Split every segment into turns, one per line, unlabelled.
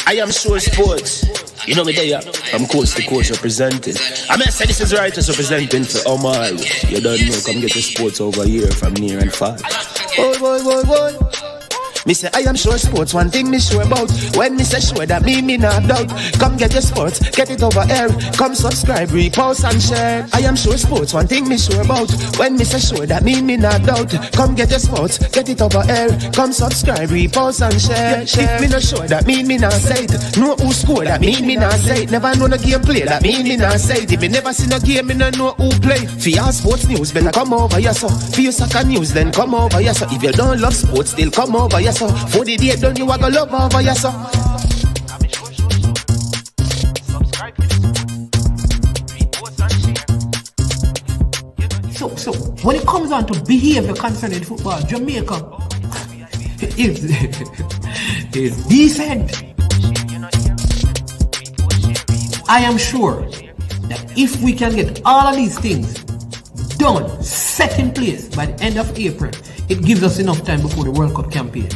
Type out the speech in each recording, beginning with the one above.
I am sure sports. You know me there, I'm coach to coach representing. I mean, I say this is righteous representing for Omar. You don't know, come get the sports over here from near and far. Boy. Me say I am sure sports, one thing me sure about. When me say sure, that me not doubt. Come get your sports, get it over here. Come subscribe, repost and share. I am sure sports, one thing me sure about. When me say sure, that me not doubt. Come get your sports, get it over here. Come subscribe, repost and share. If me not sure, that me not say it. Know who score, that me not say it. Never know the game play, that me not say it. If me never seen a game, me not know who play. For your sports news, better come over here so. For your soccer news, then come over here so. If you don't love sports, still come over here so. For the day done, you are gonna love over here so.
So when it comes on to behavior concerning football, Jamaica is decent. I am sure that if we can get all of these things done, set in place by the end of April, it gives us enough time before the World Cup campaign.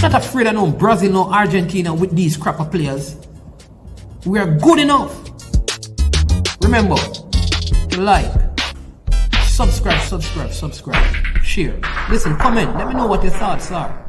Not afraid of no Brazil, no Argentina with these crap of players. We are good enough. Remember, like, subscribe, share. Listen, comment, let me know what your thoughts are.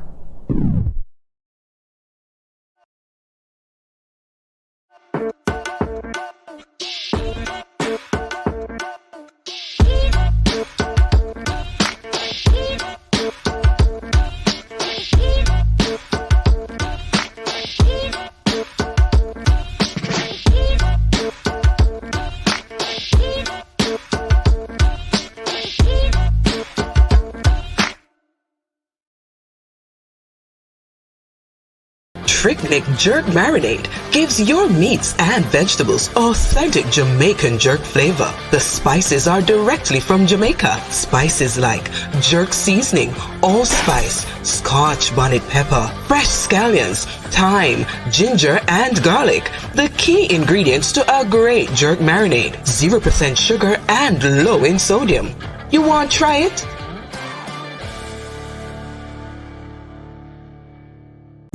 Trick Jerk Marinade gives your meats and vegetables authentic Jamaican jerk flavor. The spices are directly from Jamaica. Spices like jerk seasoning, allspice, scotch bonnet pepper, fresh scallions, thyme, ginger, and garlic. The key ingredients to a great jerk marinade. 0% sugar and low in sodium. You want to try it?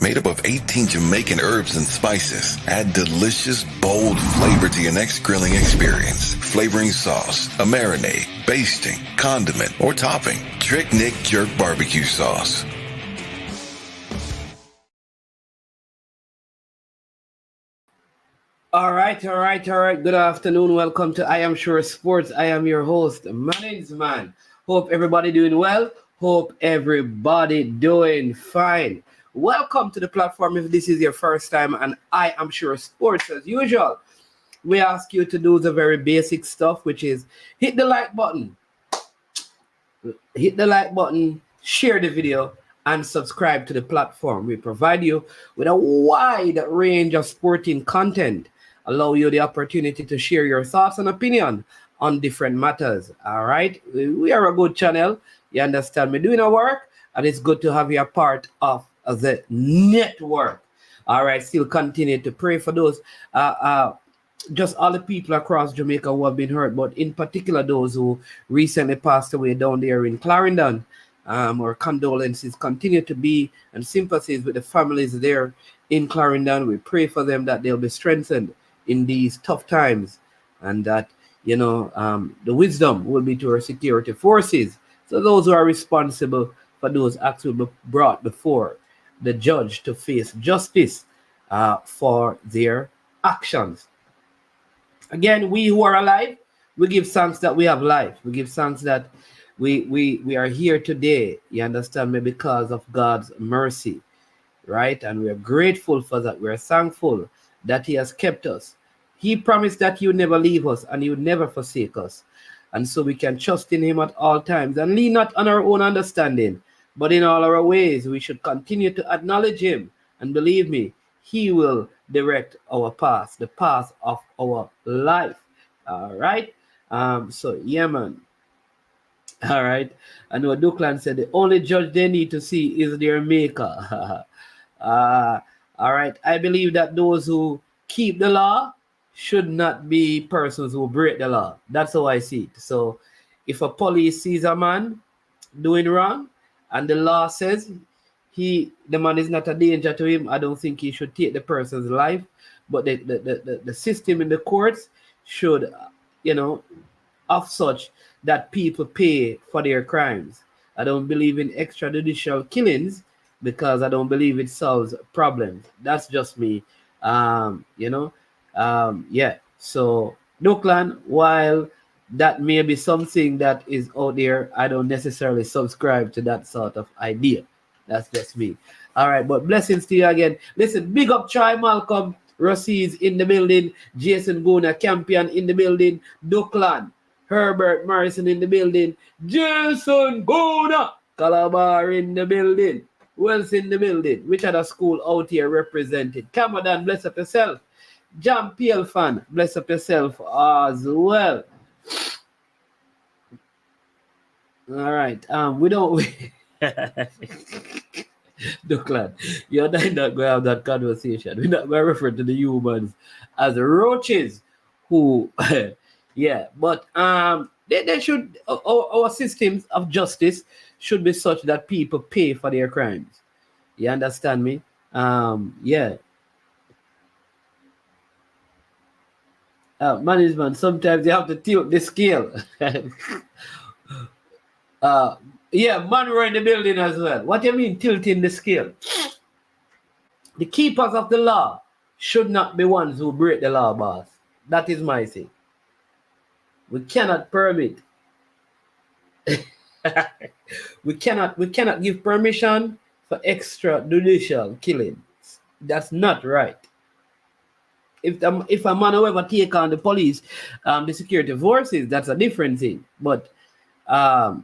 Made up of 18 Jamaican herbs and spices, add delicious, bold flavor to your next grilling experience. Flavoring sauce, a marinade, basting, condiment, or topping. Trick Nick Jerk Barbecue Sauce.
All right. Good afternoon. Welcome to I Am Sure Sports. I am your host, Managerial Man. Hope everybody doing well. Hope everybody doing fine. Welcome to the platform if this is your first time, and I Am Sure Sports. As usual, we ask you to do the very basic stuff, which is hit the like button, share the video, and subscribe to the platform. We provide you with a wide range of sporting content, allow you the opportunity to share your thoughts and opinion on different matters. All right, we are a good channel. You understand me doing our work, and it's good to have you a part of the network. All right, still continue to pray for those just all the people across Jamaica who have been hurt, but in particular those who recently passed away down there in Clarendon. Our condolences continue to be and sympathies with the families there in Clarendon. We pray for them that they'll be strengthened in these tough times, and that the wisdom will be to our security forces. So those who are responsible for those acts will be brought before the judge to face justice for their actions. Again, we who are alive, we give thanks that we have life. We give thanks that we are here today, you understand me, because of God's mercy, right? And we are grateful for that. We are thankful that He has kept us. He promised that He would never leave us and He would never forsake us. And so we can trust in Him at all times and lean not on our own understanding, but in all our ways, we should continue to acknowledge Him. And believe me, He will direct our path, the path of our life. All right? Yeah, man. All right. I know Duckland said the only judge they need to see is their maker. All right. I believe that those who keep the law should not be persons who break the law. That's how I see it. So if a police sees a man doing wrong, and the law says the man is not a danger to him. I don't think he should take the person's life, but the system in the courts should, of such that people pay for their crimes. I don't believe in extrajudicial killings because I don't believe it solves problems. That's just me. Yeah. So Duckland, while that may be something that is out there, I don't necessarily subscribe to that sort of idea. That's just me. All right, but blessings to you again. Listen, big up Troy Malcolm, Rossi's in the building, Jason Gona, Campion in the building, Duckland, Herbert Morrison in the building, Jason Gona, Calabar in the building, who else in the building? Which other school out here represented? Camadan, bless up yourself. JPL fan, bless up yourself as well. All right. We don't. Duckland, you're not going to have that conversation. We're not going to refer to the humans as roaches who, yeah, but they should, our systems of justice should be such that people pay for their crimes. You understand me? Yeah. Management, sometimes you have to tilt the scale. Yeah, Monroe in the building as well. What do you mean tilting the scale? The keepers of the law should not be ones who break the law, boss. That is my thing. We cannot permit. we cannot give permission for extrajudicial killings. That's not right. If a man will ever take on the police, the security forces, that's a different thing. But the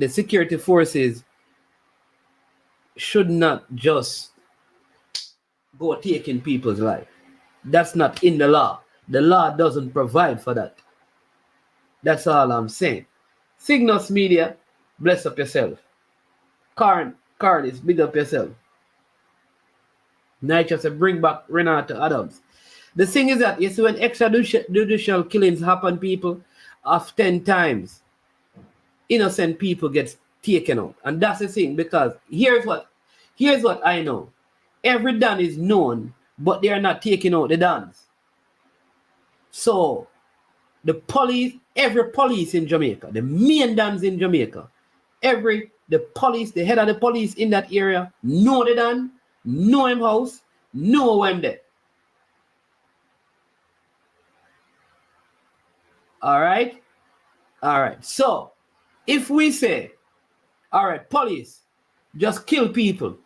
security forces should not just go taking people's life. That's not in the law. The law doesn't provide for that. That's all I'm saying. Cygnus Media, bless up yourself. Cardis, big up yourself. Nitrous, bring back Renato Adams. The thing is that, you see, when extrajudicial killings happen, people, of 10 times, innocent people get taken out. And that's the thing, because here's what I know. Every Don is known, but they are not taking out the Dons. So the every police in Jamaica, the main Dons in Jamaica, the head of the police in that area know the Don, know him house, know when there. All right. So if we say, all right, police, just kill people.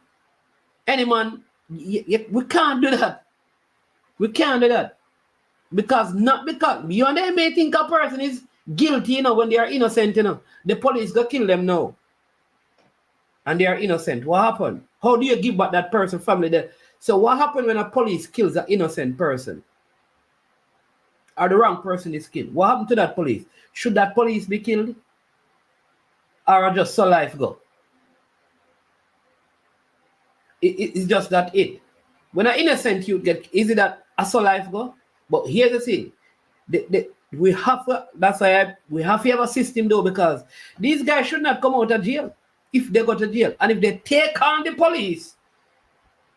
Any man, we can't do that. We can't do that. Because you and they may think a person is guilty, when they are innocent, The police go kill them now. And they are innocent. What happened? How do you give back that person family there? So what happened when a police kills an innocent person? Or the wrong person is killed? What happened to that police? Should that police be killed? Or just so life go? It's just that it. When an innocent youth is it that a so life go? But here's the thing. We have to have a system though, because these guys should not come out of jail if they go to jail. And if they take on the police,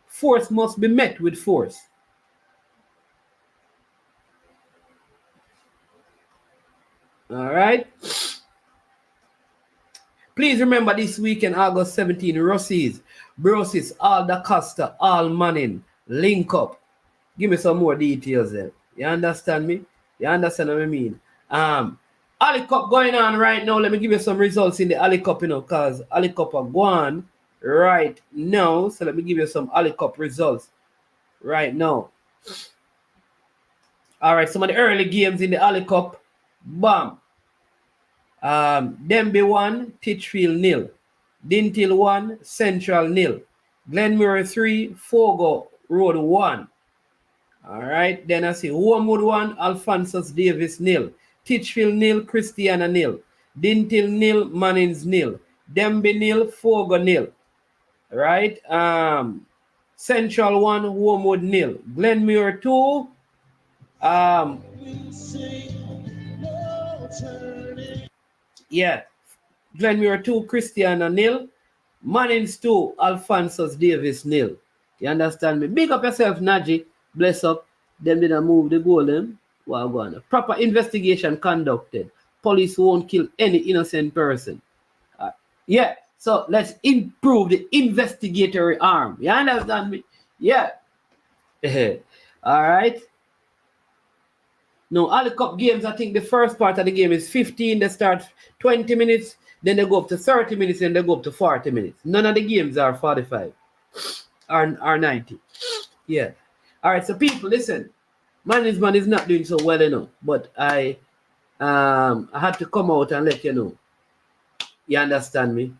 force must be met with force. All right. Please remember this weekend, August 17, Rossi's, Brosis, All Da Costa, All Manning, link up. Give me some more details there. You understand me? You understand what I mean? Ali Cup going on right now. Let me give you some results in the Ali Cup, because Ali Cup are going right now. So let me give you some Ali Cup results right now. All right, some of the early games in the Ali Cup. Bam. Denby 1, Titchfield 0. Dintil 1, Central 0. Glenmore 3, Fogo Road 1. All right, then I see Wormwood 1, Alphonsus Davis 0. Titchfield 0, Christiana 0. Dintil 0, Mannings 0. Denby 0, Fogo 0. All right, Central 1, Wormwood 0. Glenmore 2, yeah, Glenmore 2, Christiana 0. Mannings 2, Alphonsus Davis nil. You understand me? Big up yourself, Najee. Bless up. Them didn't move the goal, them. Well, go on. Proper investigation conducted. Police won't kill any innocent person. Yeah, so let's improve the investigatory arm. You understand me? Yeah. All right. No, all the cup games, I think the first part of the game is 15. They start 20 minutes, then they go up to 30 minutes, and they go up to 40 minutes. None of the games are 45 or 90. Yeah. All right, so people, listen. Management is not doing so well enough, but I had to come out and let you know. You understand me?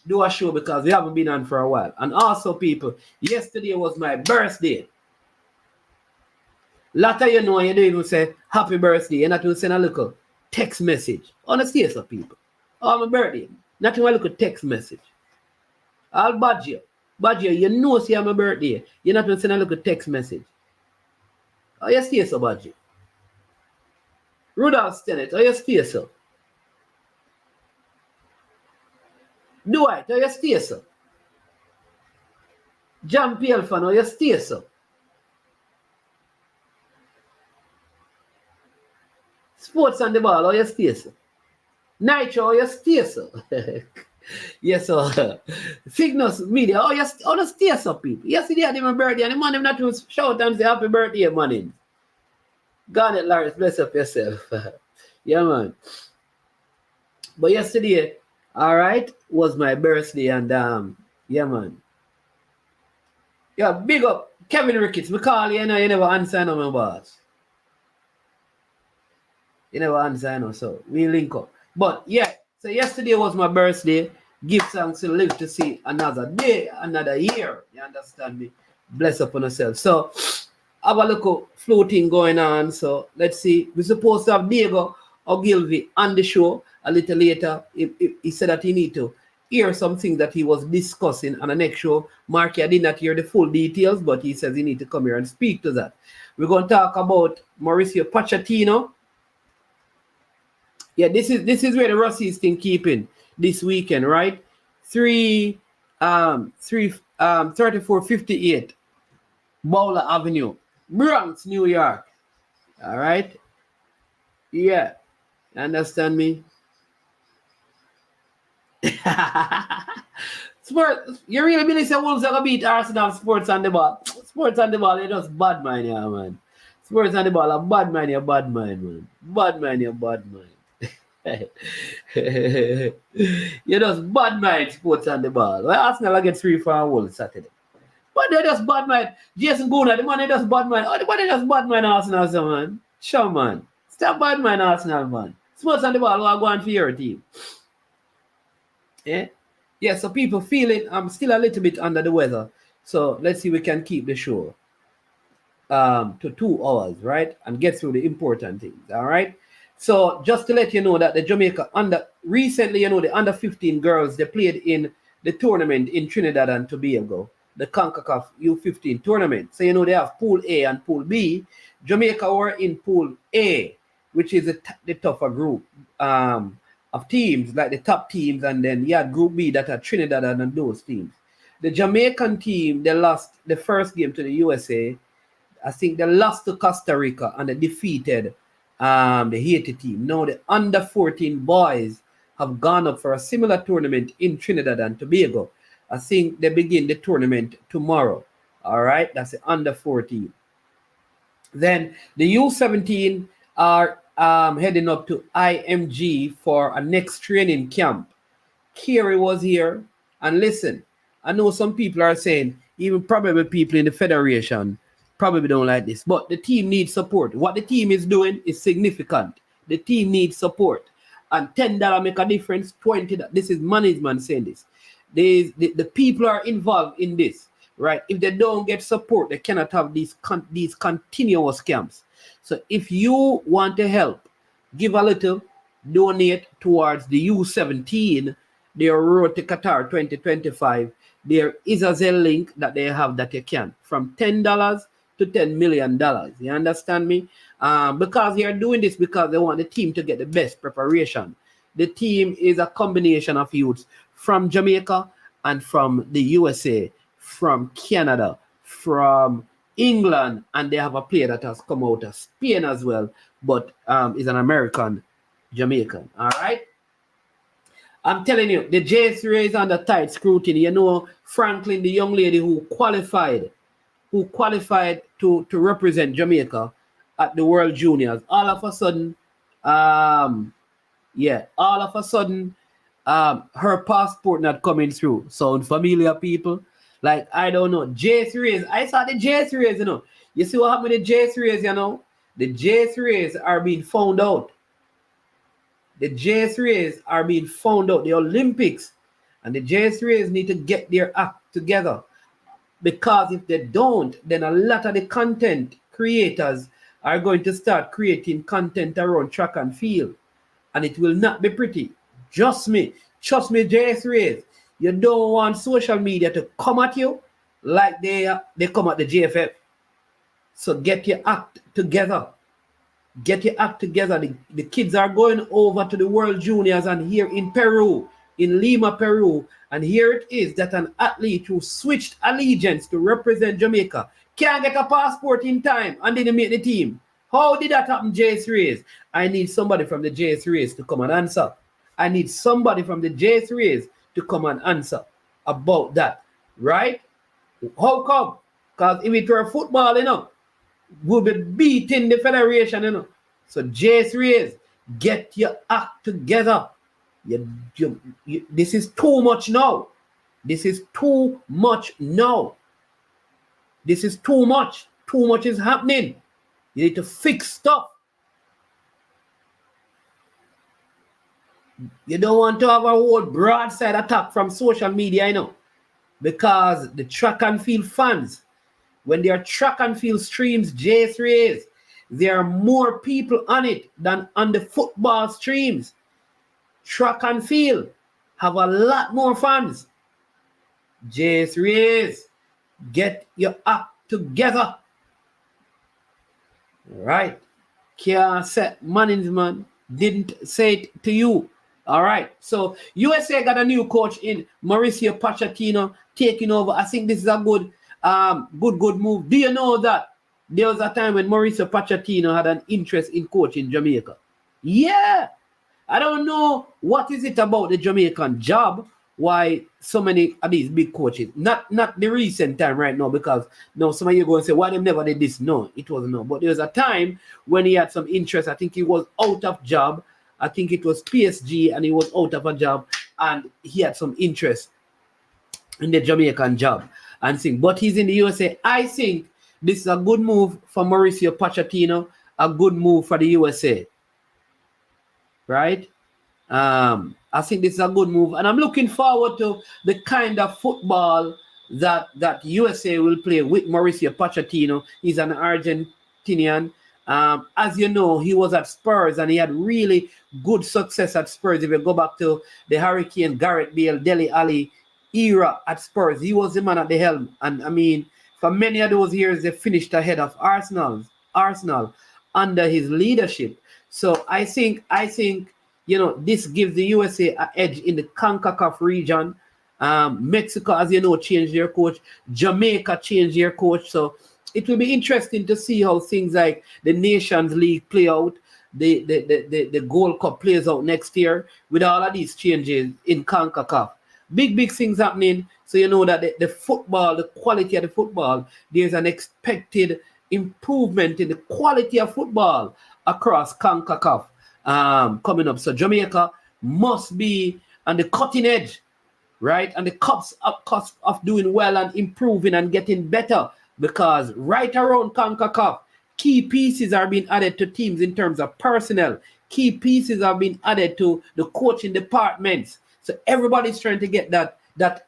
Do a show because we haven't been on for a while. And also, people, yesterday was my birthday. Lot of you know, you don't even say happy birthday. You're not even send a little text message. Honestly, so people. Oh, my birthday. Not even a little text message. I'll badge you. Badge you. You know, see my birthday. You're not even send a little text message. Oh, you stay so, badge you. Rudolph Stennett, oh, you stay so. Dwight, oh, you stay so. JPL fan, oh, you stay so. Sports on the ball, oh, you stay so. Nitro, oh, you stay so. Yes, sir. Cygnus Media, oh, you stay so, people. Yesterday, I did my birthday, and the man, them not to shout and say happy birthday, man. Garnet Lawrence, bless up yourself. Yeah, man. But yesterday, all right, was my birthday, and yeah, man. Yeah, big up Kevin Ricketts. Me call you, you know, you never answer no, my boss. You never answer, no, so we link up. But yeah, so yesterday was my birthday. Give thanks to live to see another day, another year. You understand me? Bless up on yourself. So, have a look floating going on. So, let's see. We're supposed to have Diego Ogilvy on the show a little later. He said that he need to hear something that he was discussing on the next show. Marky, I did not hear the full details, but he says he need to come here and speak to that. We're going to talk about Mauricio Pochettino. Yeah, this is where the Russies think keeping this weekend, right? 3458 Bowler Avenue, Bronx, New York. All right. Yeah. Understand me? Sports, you really believe the Wolves are going to beat Arsenal sports on the ball? Sports on the ball, they're just bad man, yeah, man. Sports on the ball, a bad man, you're bad man. Bad man, you're bad man. You just bad mind sports on the ball. Well, Arsenal will get 3-4 Wolves Saturday. But they're just bad mind. Jason Guna, the man, they just bad mind. Oh, the man, they just bad mind Arsenal, so, man. Sure, man. Stop bad mind Arsenal, man. Sports on the ball, we're going for your team. Yeah? Yeah, so people feeling I'm still a little bit under the weather. So let's see if we can keep the show to 2 hours, right? And get through the important things, all right? So just to let you know that the Jamaica recently, you know, the under 15 girls, they played in the tournament in Trinidad and Tobago, the CONCACAF U15 tournament. So, you know, they have Pool A and Pool B. Jamaica were in Pool A, which is the tougher group of teams, like the top teams. And then you had Group B that are Trinidad and those teams. The Jamaican team, they lost the first game to the USA. I think they lost to Costa Rica and they defeated the Haiti team. Now the under 14 boys have gone up for a similar tournament in Trinidad and Tobago. I think they begin the tournament tomorrow. All right, that's the under 14. Then the U17 are heading up to IMG for a next training camp. Kerry was here, and listen, I know some people are saying, even probably people in the federation probably don't like this, but the team needs support. What the team is doing is significant. The team needs support, and $10 make a difference. $20. This is management saying this. The people are involved in this, right? If they don't get support, they cannot have these continuous camps. So if you want to help, give a little, donate towards the U17, their road to Qatar 2025. There is a Zelle link that they have that you can, from $10 to $10 million. You understand me? Because they are doing this because they want the team to get the best preparation. The team is a combination of youths from Jamaica and from the USA, from Canada, from England, and they have a player that has come out of Spain as well, but is an American Jamaican. All right. I'm telling you, the J3 is under tight scrutiny. You know, Franklin, the young lady who qualified to represent Jamaica at the World Juniors, all of a sudden, her passport not coming through. Sound familiar, people? Like, I don't know. J3s, I saw the J3s, you know. You see what happened with the J3s, you know? The J3s are being found out. The J3s are being found out. The Olympics and the J3s need to get their act together. Because if they don't, then a lot of the content creators are going to start creating content around track and field. And it will not be pretty. Trust me, J3s. You don't want social media to come at you like they come at the JFF. So get your act together. Get your act together. The kids are going over to the World Juniors and here in Peru, in Lima, Peru. And here it is that an athlete who switched allegiance to represent Jamaica can't get a passport in time and didn't make the team. How did that happen, J3s? I need somebody from the J3s to come and answer. I need somebody from the J3s to come and answer about that. Right? How come? Because if it were football, you know, we'll be beating the federation, you know. So J3s, get your act together. This is too much now. This is too much now. This is too much. Too much is happening. You need to fix stuff. You don't want to have a whole broadside attack from social media, you know. Because the track and field fans, when there are track and field streams, J3s, there are more people on it than on the football streams. Track and field have a lot more fans. J3s, get your act together. Right. Can't say management didn't say it to you. All right. So USA got a new coach in Mauricio Pochettino taking over. I think this is a good move. Do you know that there was a time when Mauricio Pochettino had an interest in coaching Jamaica? Yeah. I don't know what is it about the Jamaican job, why so many of these big coaches, not the recent time right now, because now some of you go and say, why they never did this? No, it wasn't no. But there was a time when he had some interest. I think he was out of job. I think it was PSG and he was out of a job and he had some interest in the Jamaican job and thing. But he's in the USA. I think this is a good move for Mauricio Pochettino, a good move for the USA. Right? I think this is a good move. And I'm looking forward to the kind of football that USA will play with Mauricio Pochettino. He's an Argentinian. As you know, he was at Spurs and he had really good success at Spurs. If you go back to the Hurricane, Gareth Bale, Dele Alli era at Spurs, he was the man at the helm. And I mean, for many of those years, they finished ahead of Arsenal under his leadership. So I think, you know, this gives the USA an edge in the CONCACAF region. Mexico, as you know, changed their coach. Jamaica changed their coach. So it will be interesting to see how things like the Nations League play out, the Gold Cup plays out next year with all of these changes in CONCACAF. Big things happening. So you know that the football, the quality of the football, there's an expected improvement in the quality of football across CONCACAF coming up. So Jamaica must be on the cutting edge, right? And the cusp of doing well and improving and getting better, because right around CONCACAF, key pieces are being added to teams in terms of personnel. Key pieces are being added to the coaching departments. So everybody's trying to get that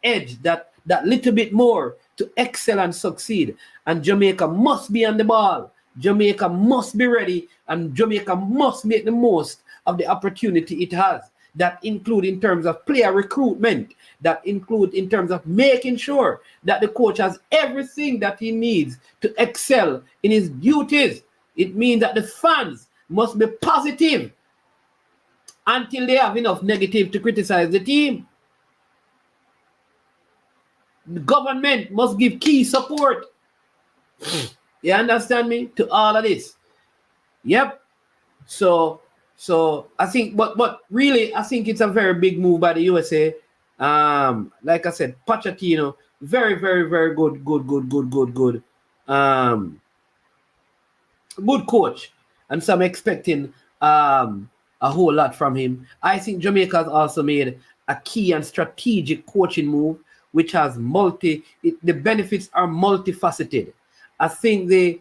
edge, that little bit more to excel and succeed. And Jamaica must be on the ball. Jamaica must be ready, and Jamaica must make the most of the opportunity it has. That include in terms of player recruitment, that include in terms of making sure that the coach has everything that he needs to excel in his duties. It means that the fans must be positive until they have enough negative to criticize the team. The government must give key support. You understand me? To all of this. Yep. So I think, but really, I think it's a very big move by the USA. Like I said, Pochettino, very, very, very good. Good coach, and some expecting a whole lot from him. I think Jamaica has also made a key and strategic coaching move, which has the benefits are multifaceted. I think the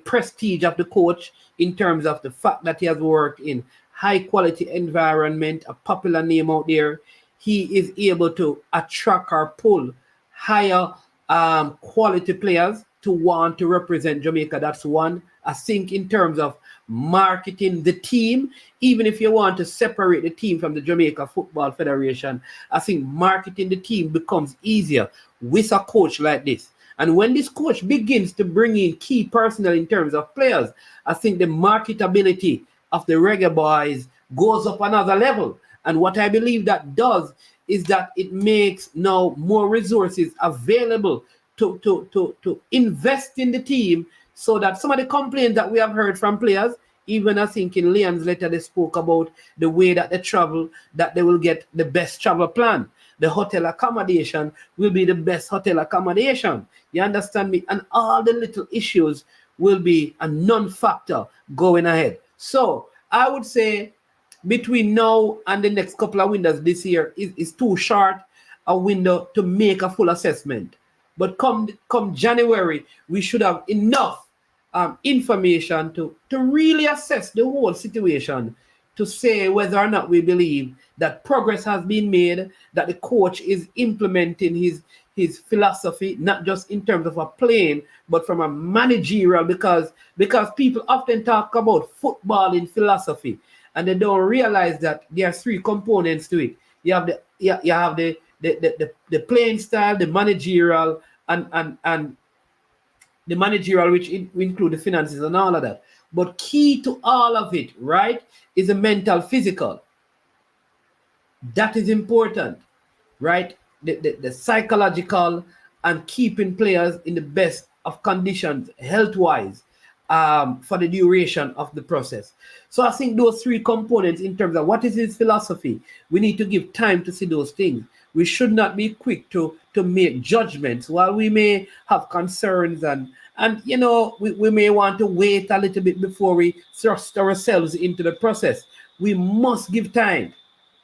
prestige of the coach in terms of the fact that he has worked in high quality environment, a popular name out there, he is able to attract or pull higher quality players to want to represent Jamaica. That's one. I think in terms of marketing the team, even if you want to separate the team from the Jamaica Football Federation, I think marketing the team becomes easier with a coach like this. And when this coach begins to bring in key personnel in terms of players, I think the marketability of the Reggae Boys goes up another level. And what I believe that does is that it makes now more resources available to invest in the team, so that some of the complaints that we have heard from players, even I think in Leon's letter they spoke about the way that they travel, that they will get the best travel plan. The hotel accommodation will be the best hotel accommodation. You understand me? And all the little issues will be a non-factor going ahead. So I would say between now and the next couple of windows this year is too short a window to make a full assessment. But come January, we should have enough information to really assess the whole situation, to say whether or not we believe that progress has been made, that the coach is implementing his philosophy, not just in terms of a playing, but from a managerial, because people often talk about football in philosophy, and they don't realize that there are three components to it. You have the playing style, the managerial, and the managerial, which include the finances and all of that. But key to all of it, right, is the mental, physical. That is important, right? The psychological, and keeping players in the best of conditions, health-wise, for the duration of the process. So I think those three components in terms of what is his philosophy, we need to give time to see those things. We should not be quick to make judgments. While we may have concerns and you know, we may want to wait a little bit before we thrust ourselves into the process. We must give time.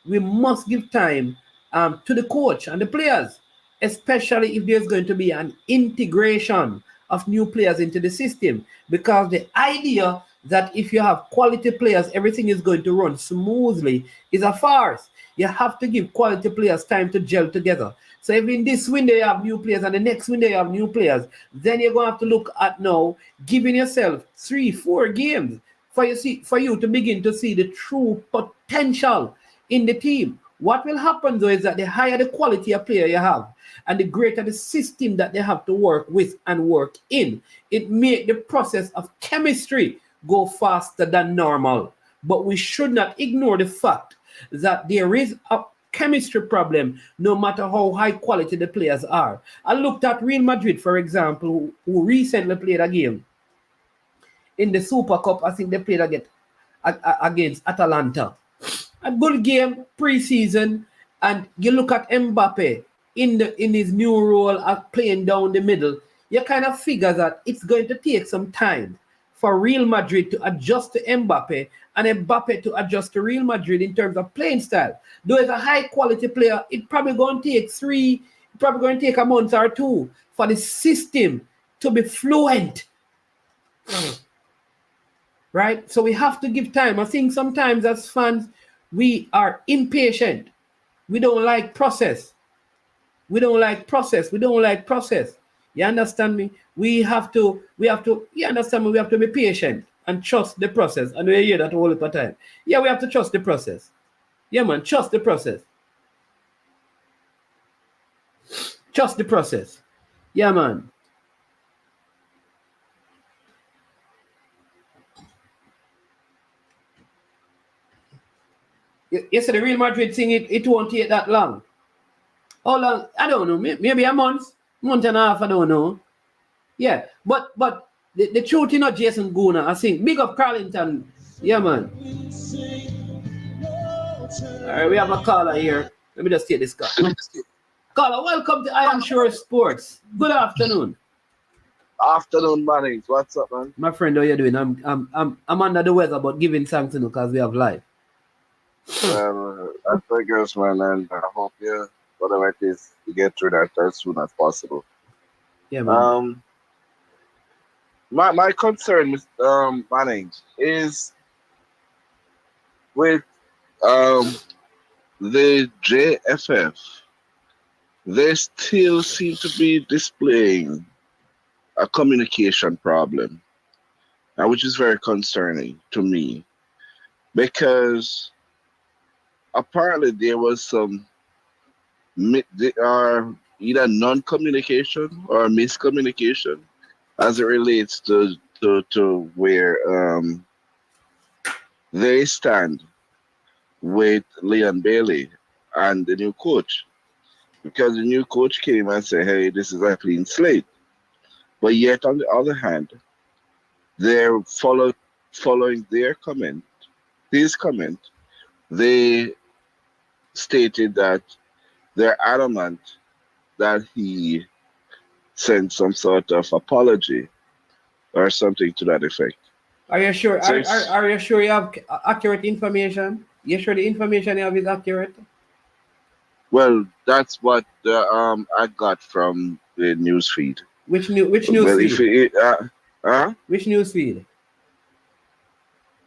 We must give time to the coach and the players, especially if there's going to be an integration of new players into the system. Because the idea that if you have quality players, everything is going to run smoothly is a farce. You have to give quality players time to gel together. So if in this window you have new players and the next window you have new players, then you're going to have to look at now giving yourself 3-4 games for you to begin to see the true potential in the team. What will happen though is that the higher the quality of player you have and the greater the system that they have to work with and work in, it makes the process of chemistry go faster than normal. But we should not ignore the fact that there is a chemistry problem no matter how high quality the players are. I looked at Real Madrid, for example, who recently played a game in the Super Cup. I think they played against Atalanta. A good game pre-season, and you look at Mbappe in his new role of playing down the middle, you kind of figure that it's going to take some time for Real Madrid to adjust to Mbappe and Mbappe to adjust to Real Madrid in terms of playing style. Though as a high quality player, it's probably going to take a month or two for the system to be fluent. Right? So we have to give time. I think sometimes as fans, we are impatient. We don't like process. We don't like process. You understand me? We have to, you understand me? We have to be patient and trust the process. And we hear that all the time. Yeah, we have to trust the process. Yeah, man, trust the process. Trust the process. Yeah, man. You said the Real Madrid thing, it won't take that long. How long? I don't know. Maybe a month and a half. I don't know. Yeah, but the truth, you know, Jason Guna, I think big up Carlington. Yeah, man. All right, we have a caller here. Let me just take this call. Caller, welcome to I Am Sure Sports. Good afternoon.
Afternoon, Mannings. What's up, man?
My friend, how you doing? I'm under the weather, but giving thanks to you because we have live.
I figures, man, and I hope whatever it is, you get through that as soon as possible.
Yeah, man.
My concern, Mannings, is with the JFF. They still seem to be displaying a communication problem, which is very concerning to me, because apparently there was some either non-communication or miscommunication as it relates to where they stand with Leon Bailey and the new coach, because the new coach came and said, "Hey, this is a clean slate," but yet on the other hand, they're following his comment. They stated that they're adamant that he sent some sort of apology or something to that effect.
Are you sure?
So
Are you sure you have accurate information? You sure the information you have is accurate?
Well, that's what I got from the news feed.
Which news
Well,
feed?
Which
news feed?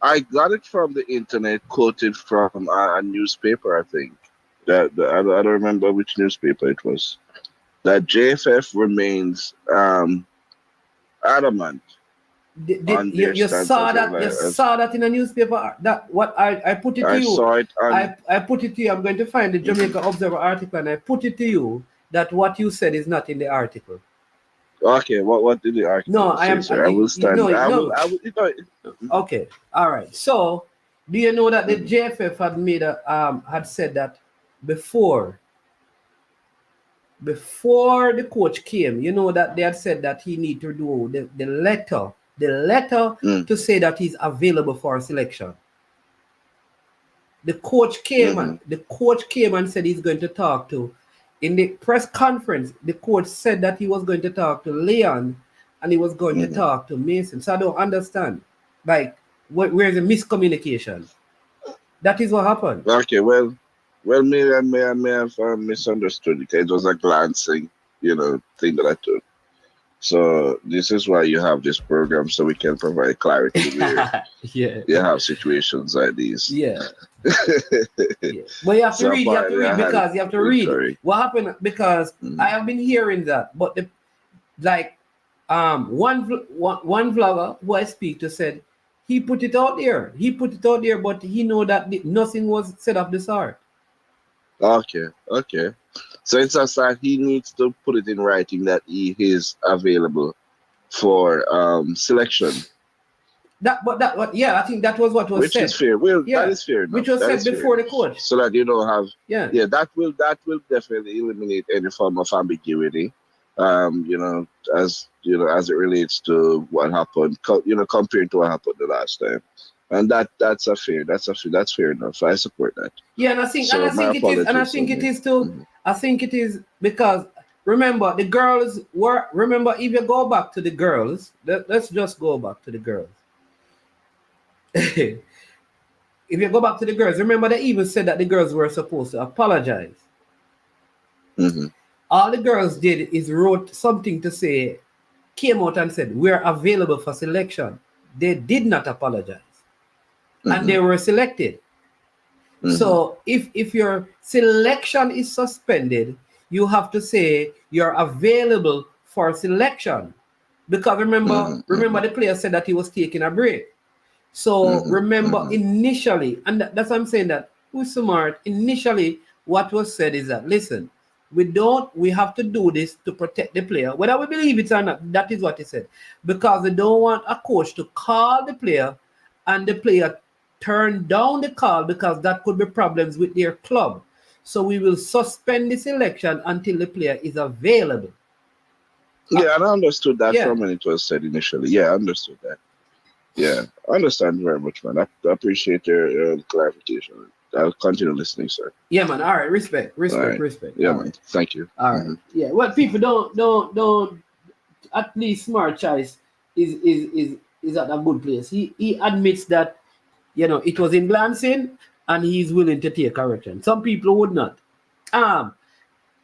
I got it from the internet, quoted from a newspaper, I think. I don't remember which newspaper it was. That JFF remains adamant.
You saw that? You saw that in a newspaper? That what I put it to you.
Saw it.
I put it to you. I'm going to find the Jamaica Observer article, and I put it to you that what you said is not in the article.
Okay, what did the article
No,
say, sir? I will stand. I will.
Okay, all right. So, do you know that the JFF had said that before the coach came? You know that they had said that he need to do the letter to say that he's available for selection. The coach came and said he's going to talk to. In the press conference, the coach said that he was going to talk to Leon and he was going to talk to Mason. So I don't understand. Like, where's the miscommunication? That is what happened.
Okay, well, may have misunderstood because it was a glancing, thing that I took. So this is why you have this program, so we can provide clarity where you have situations like these.
Yeah. But you have to read. You have to read
Sorry.
what happened, because I have been hearing that. But one vlogger who I speak to said he put it out there. But he know that nothing was said of the sort.
Okay. So it's just that he needs to put it in writing that he is available for selection.
I think that was what was
which
said.
Which is fair. Well, that is fair enough.
Which was said before the coach.
So that you don't have.
Yeah.
That will definitely eliminate any form of ambiguity. As it relates to what happened. Compared to what happened the last time. And that's fair enough. I support that.
Yeah, and I think it is too. I think it is because remember the girls were. Remember, if you go back to the girls, let's just go back to the girls. If you go back to the girls, remember they even said that the girls were supposed to apologize. All the girls did is wrote something to say, came out and said we're available for selection. They did not apologize. And they were selected. So if your selection is suspended, you have to say you're available for selection. Because remember the player said that he was taking a break. So remember initially, and that's what I'm saying, that who's smart, initially what was said is that, listen, we have to do this to protect the player. Whether we believe it or not, that is what he said. Because they don't want a coach to call the player and the player turn down the call because that could be problems with their club. So we will suspend the selection until the player is available.
Yeah, and I understood that
Yeah.
from when it was said initially. Yeah, I understood that. Yeah, I understand very much, man. I appreciate your clarification. I'll continue listening, sir.
Yeah, man. All right. Respect.
All right. Yeah,
All
man.
right.
Thank you.
All right. Yeah. Well, people don't. At least Smart Choice is at a good place. He admits that it was in glancing, and he's willing to take correction. Some people would not.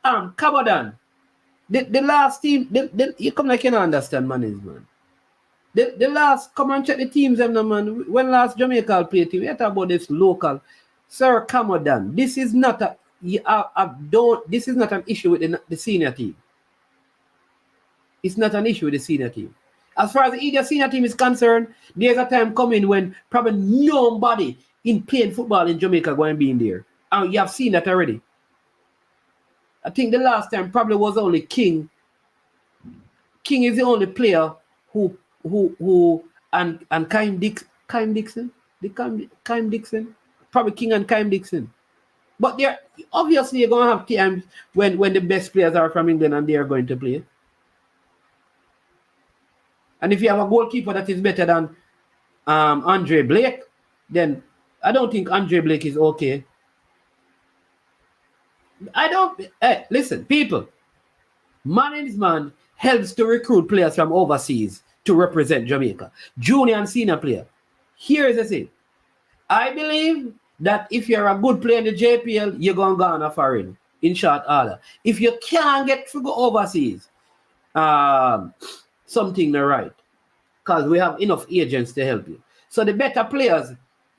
Cabodan. The last team. You come like you don't understand management. The last, come and check the teams, them, man. When last Jamaica played team, we talk about this local. Sir Camodan, this is not this is not an issue with the senior team. It's not an issue with the senior team. As far as the senior team is concerned, there's a time coming when probably nobody in playing football in Jamaica going to be in there. And you have seen that already. I think the last time probably was only King. King is the only player who and Kime Dixon, probably King and Kime Dixon. But they're obviously you're gonna have times when the best players are from England and they are going to play. And if you have a goalkeeper that is better than Andre Blake, then I don't think Andre Blake is okay. Listen, people. Management helps to recruit players from overseas to represent Jamaica. Junior and senior player. Here is the thing. I believe that if you're a good player in the JPL, you're going to go on a foreign in short order. If you can't get to go overseas, something not right. Because we have enough agents to help you. So the better players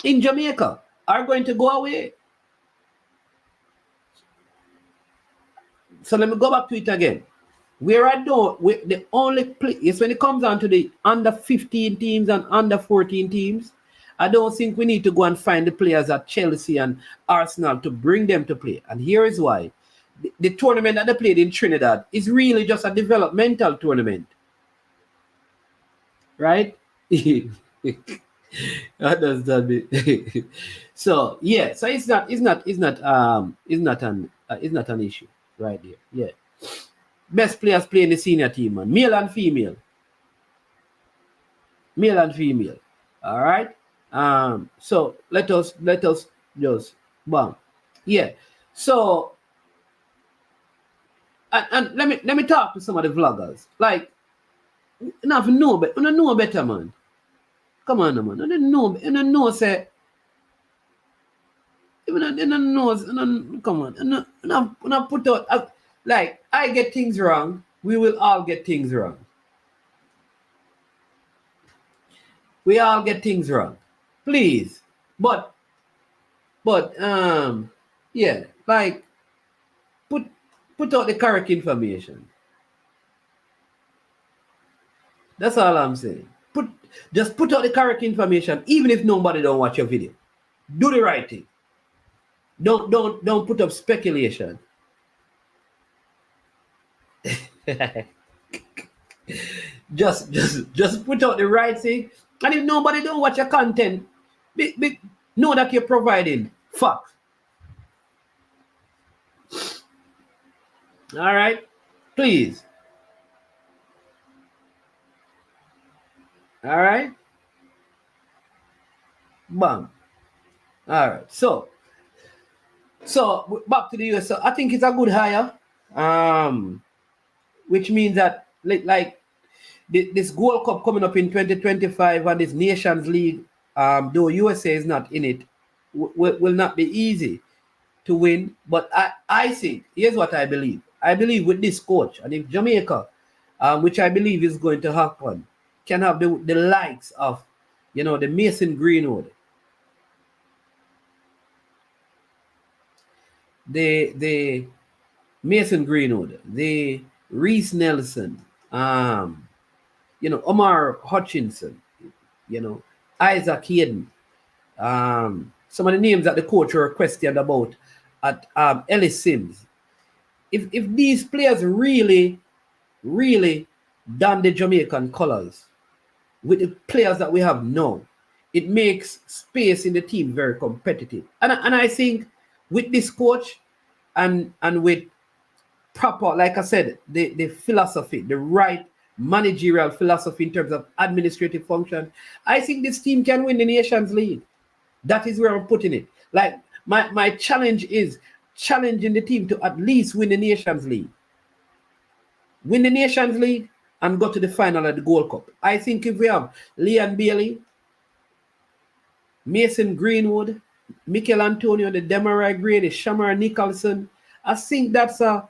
in Jamaica are going to go away. So let me go back to it again. The only place when it comes down to the under 15 teams and under 14 teams, I don't think we need to go and find the players at Chelsea and Arsenal to bring them to play. And here is why. The tournament that they played in Trinidad is really just a developmental tournament. Right? Understand me? So yeah, so it's not an issue right there. Yeah. Best players play in the senior team, man. Male and female. All right. So let us just bam. Yeah. So and let me talk to some of the vloggers. Like, you know better, man. Come on, man. You know, say. Come on. You put out. Like, I get things wrong. We will all get things wrong. We all get things wrong. Please. But yeah, like, put out the correct information. That's all I'm saying. Just put out the correct information, even if nobody don't watch your video. Do the right thing. Don't put up speculation. just put out the right thing, and if nobody don't watch your content, know that you're providing facts. All right, please. All right, bam. All right, so back to the US. So I think it's a good hire. Which means that like this Gold Cup coming up in 2025 and this Nations League, though USA is not in it, will not be easy to win. But I think, here's what I believe. I believe with this coach, and if Jamaica, which I believe is going to happen, can have the likes of, the Mason Greenwood, the Mason Greenwood, the Reese Nelson, Omar Hutchinson, Isaac Hayden, some of the names that the coach were questioned about at Ellis Sims. If these players really don the Jamaican colors with the players that we have now, it makes space in the team very competitive. And I think with this coach, and with proper, like I said, the philosophy, the right managerial philosophy in terms of administrative function, I think this team can win the Nations League. That is where I'm putting it. Like my challenge is challenging the team to at least win the Nations League. Win the Nations League and go to the final of the Gold Cup. I think if we have Leon Bailey, Mason Greenwood, Mikel Antonio, the Demarai Gray, the Shamar Nicholson, I think that's a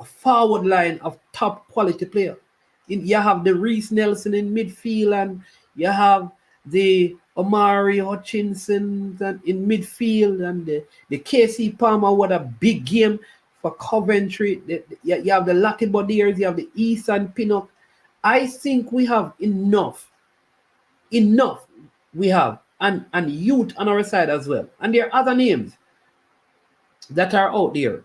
forward line of top quality player. You have the Reece Nelson in midfield, and you have the Omari Hutchinson in midfield, and the KC Palmer, what a big game for Coventry. You have the Latibodiers, you have the Ethan Pinnock. I think we have enough we have, and youth on our side as well. And there are other names that are out there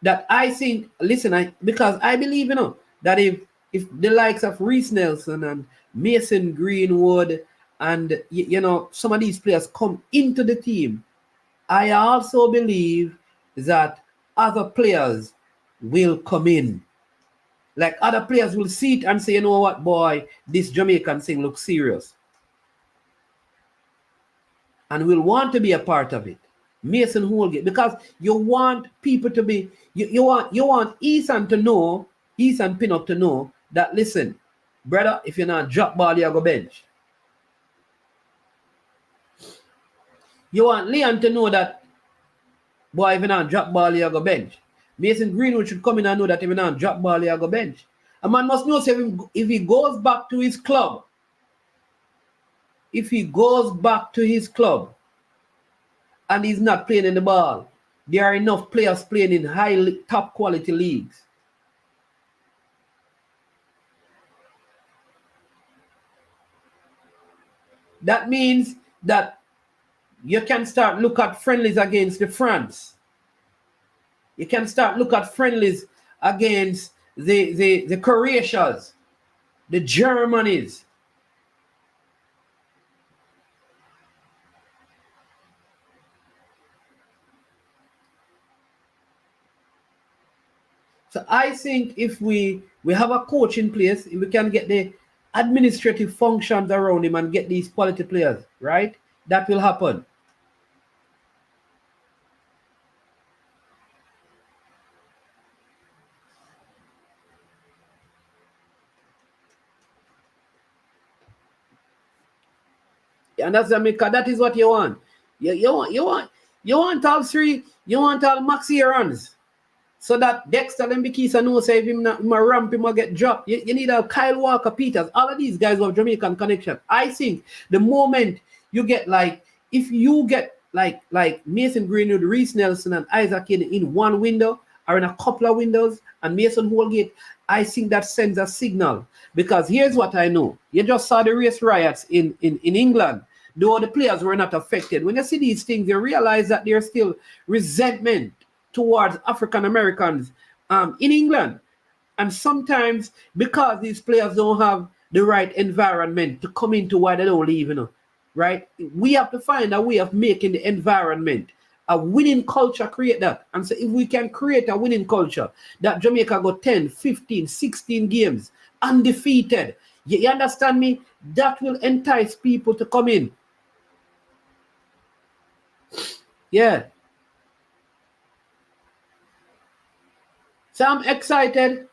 that I think, listen, because I believe, that if the likes of Reece Nelson and Mason Greenwood and, some of these players come into the team, I also believe that other players will come in. Like other players will see it and say, you know what, boy, this Jamaican thing looks serious. And will want to be a part of it. Mason Holgate, because you want people to be, you want Ethan Pinnock to know that, listen, brother, if you're not drop ball, you go bench. You want Leon to know that, boy, if you're not drop ball, you go bench. Mason Greenwood should come in and know that if you're not drop ball, you go bench. A man must know, if he goes back to his club, and he's not playing in the ball, there are enough players playing in high top quality leagues. That means that you can start look at friendlies against the France. You can start look at friendlies against the Croatias, the Germanys. So I think if we have a coach in place, if we can get the administrative functions around him and get these quality players, right? That will happen. And that's Jamaica. That is what you want. You want all three. You want all Maxi runs. So that Dexter Lembikisa knows say if him ramp him or get dropped. You need a Kyle Walker Peters. All of these guys have Jamaican connection. I think the moment you get if you get like Mason Greenwood, Reece Nelson, and Isaac in one window or in a couple of windows, and Mason Holgate, I think that sends a signal. Because here's what I know. You just saw the race riots in England. Though the players were not affected. When you see these things, you realize that there's still resentment towards African Americans in England. And sometimes because these players don't have the right environment to come into why they don't leave, right? We have to find a way of making the environment a winning culture, create that. And so if we can create a winning culture, that Jamaica got 10, 15, 16 games undefeated, you understand me? That will entice people to come in. Yeah. So I'm excited.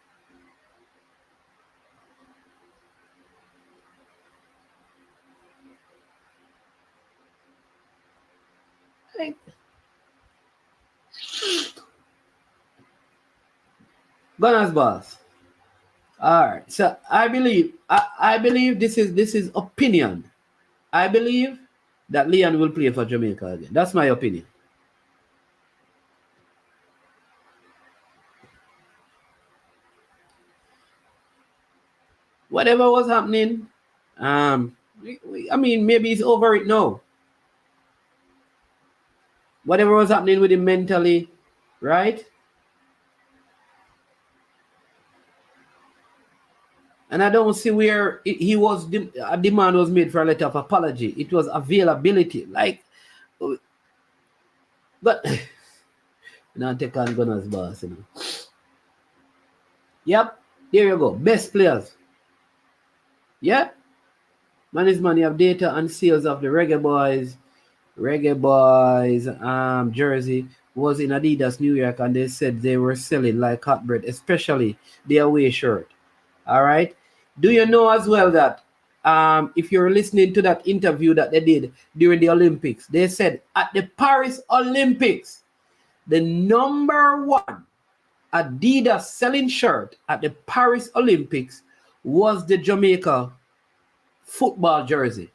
Gunners boss. All right. So I believe this is opinion. I believe that Leon will play for Jamaica again. That's my opinion. Whatever was happening, I mean, maybe it's over it now. Whatever was happening with him mentally, right? And I don't see where a demand was made for a letter of apology. It was availability. But Now take on Gunners boss, you know. Yep, there you go. Best players. Yep. Man is money have data and sales of the Reggae Boys. Reggae Boys jersey was in Adidas New York, and they said they were selling like hot bread, especially the away shirt. All right. Do you know as well that if you're listening to that interview that they did during the Olympics, they said at the Paris Olympics, the number one Adidas selling shirt at the Paris Olympics was the Jamaica football jersey.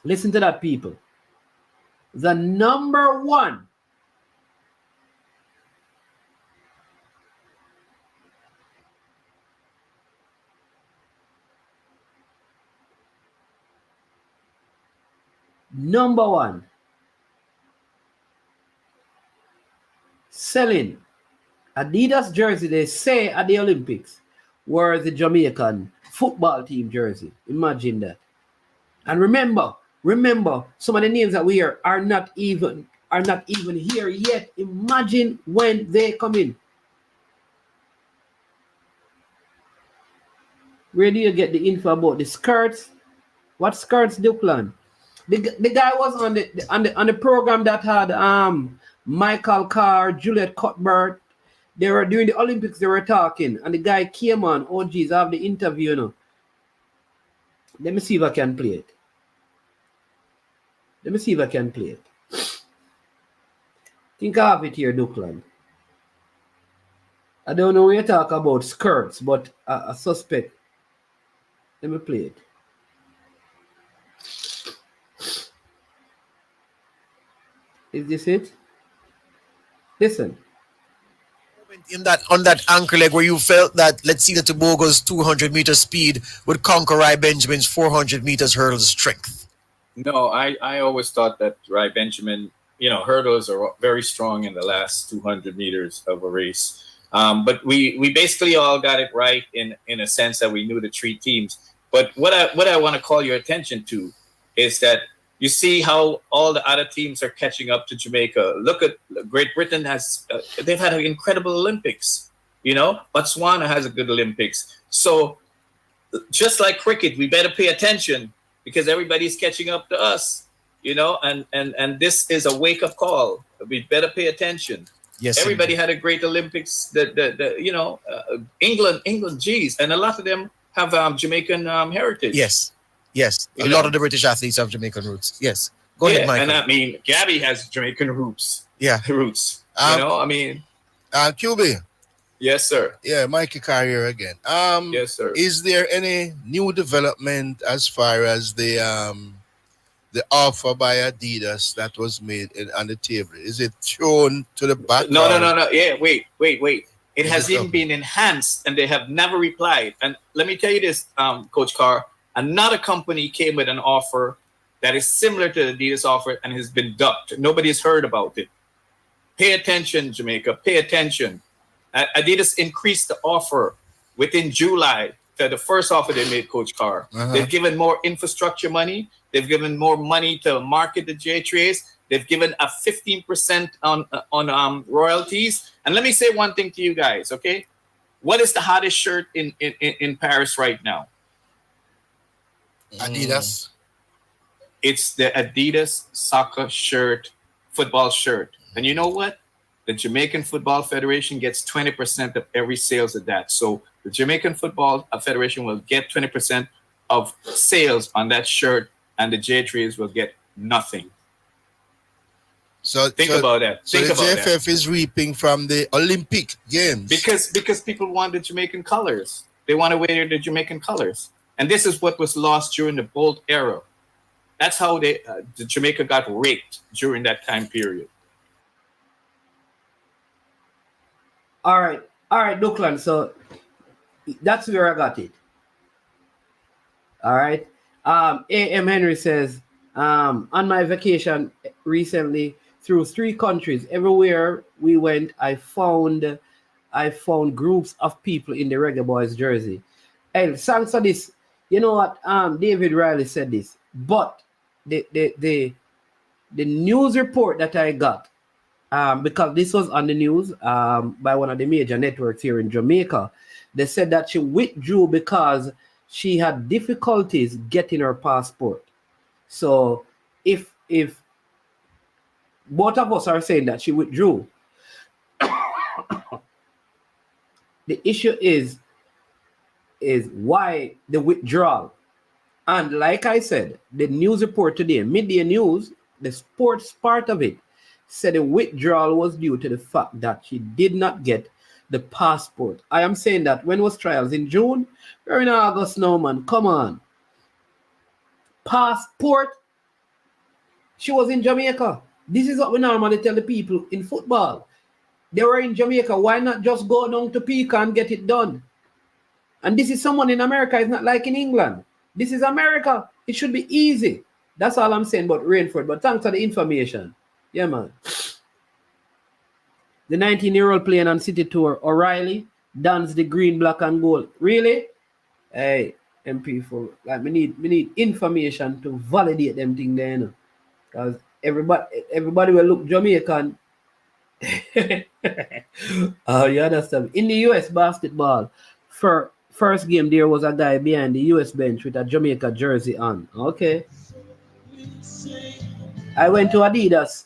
Listen to that, people. The number one selling Adidas jersey, they say at the Olympics, were the Jamaican football team jersey. Imagine that. And remember, some of the names that we hear are not even here yet. Imagine when they come in. Where do you get the info about the skirts? What skirts, Duckland? The guy was on the program that had Michael Carr, Juliet Cuthbert. They were during the Olympics. They were talking, and the guy came on. Oh, geez, I have the interview, you know. Let me see if I can play it. Think I have it here, Duckland. I don't know when you talk about skirts, but I suspect. Let me play it. Is this it? Listen.
On that ankle leg where you felt that, let's see, that Tobago's 200-meter speed would conquer Rai Benjamin's 400 meters hurdle strength?
No, I always thought that Rai Benjamin, hurdles are very strong in the last 200 meters of a race. But we basically all got it right in a sense that we knew the three teams. But what I want to call your attention to is that you see how all the other teams are catching up to Jamaica. Look at Great Britain they've had an incredible Olympics. Botswana has a good Olympics. So just like cricket, we better pay attention because everybody's catching up to us, and this is a wake-up call. We better pay attention.
Yes,
everybody
indeed.
had a great Olympics. England, geez, and a lot of them have Jamaican heritage.
Yes. A lot of the British athletes have Jamaican roots. Yes. Go ahead, Michael.
And I mean, Gabby has Jamaican roots.
Yeah.
Roots.
QB.
Yes, sir.
Yeah, Mikey Carrier again.
Yes, sir.
Is there any new development as far as the offer by Adidas that was made on the table? Is it thrown to the back?
No. Yeah, wait. It has even been enhanced, and they have never replied. And let me tell you this, Coach Carr, another company came with an offer that is similar to the Adidas offer and has been ducked. Nobody's heard about it. Pay attention, Jamaica. Pay attention. Adidas increased the offer within July to the first offer they made, Coach Carr.
Uh-huh.
They've given more infrastructure money. They've given more money to market the JAAA. They've given a 15% on royalties. And let me say one thing to you guys, okay? What is the hottest shirt in Paris right now?
Adidas.
It's the Adidas soccer shirt, football shirt. And you know what? The Jamaican Football Federation gets 20% of every sales of that. So the Jamaican Football Federation will get 20% of sales on that shirt, and the JAAA will get nothing.
So
think about that.
So the JFF is reaping from the Olympic Games
because people want the Jamaican colors. They want to wear the Jamaican colors, and this is what was lost during the Bolt era. That's how the Jamaica got raped during that time period.
All right, Duckland. So that's where I got it. All right. A.M. Henry says, on my vacation recently through 3 countries, everywhere we went, I found groups of people in the Reggae Boys jersey. And thanks for this, you know what? David Riley said this, but the news report that I got because this was on the news by one of the major networks here in Jamaica. They said that she withdrew because she had difficulties getting her passport. So if both of us are saying that she withdrew, the issue is why the withdrawal. And like I said, the news report today, Midday News, the sports part of it, said the withdrawal was due to the fact that she did not get the passport. I am saying that when was trials? In June? We're in August now, man. Come on. Passport? She was in Jamaica. This is what we normally tell the people in football. They were in Jamaica. Why not just go down to Pica and get it done? And this is someone in America. It's not like in England. This is America. It should be easy. That's all I'm saying about Rainford. But thanks for the information. Yeah, man. The 19-year-old playing on City Tour, O'Reilly, dons the green, black, and gold. Really? Hey, MP4. Like, we need information to validate them things there, you know. Because everybody will look Jamaican. Oh, you understand? In the US basketball, first game, there was a guy behind the US bench with a Jamaica jersey on. Okay. I went to Adidas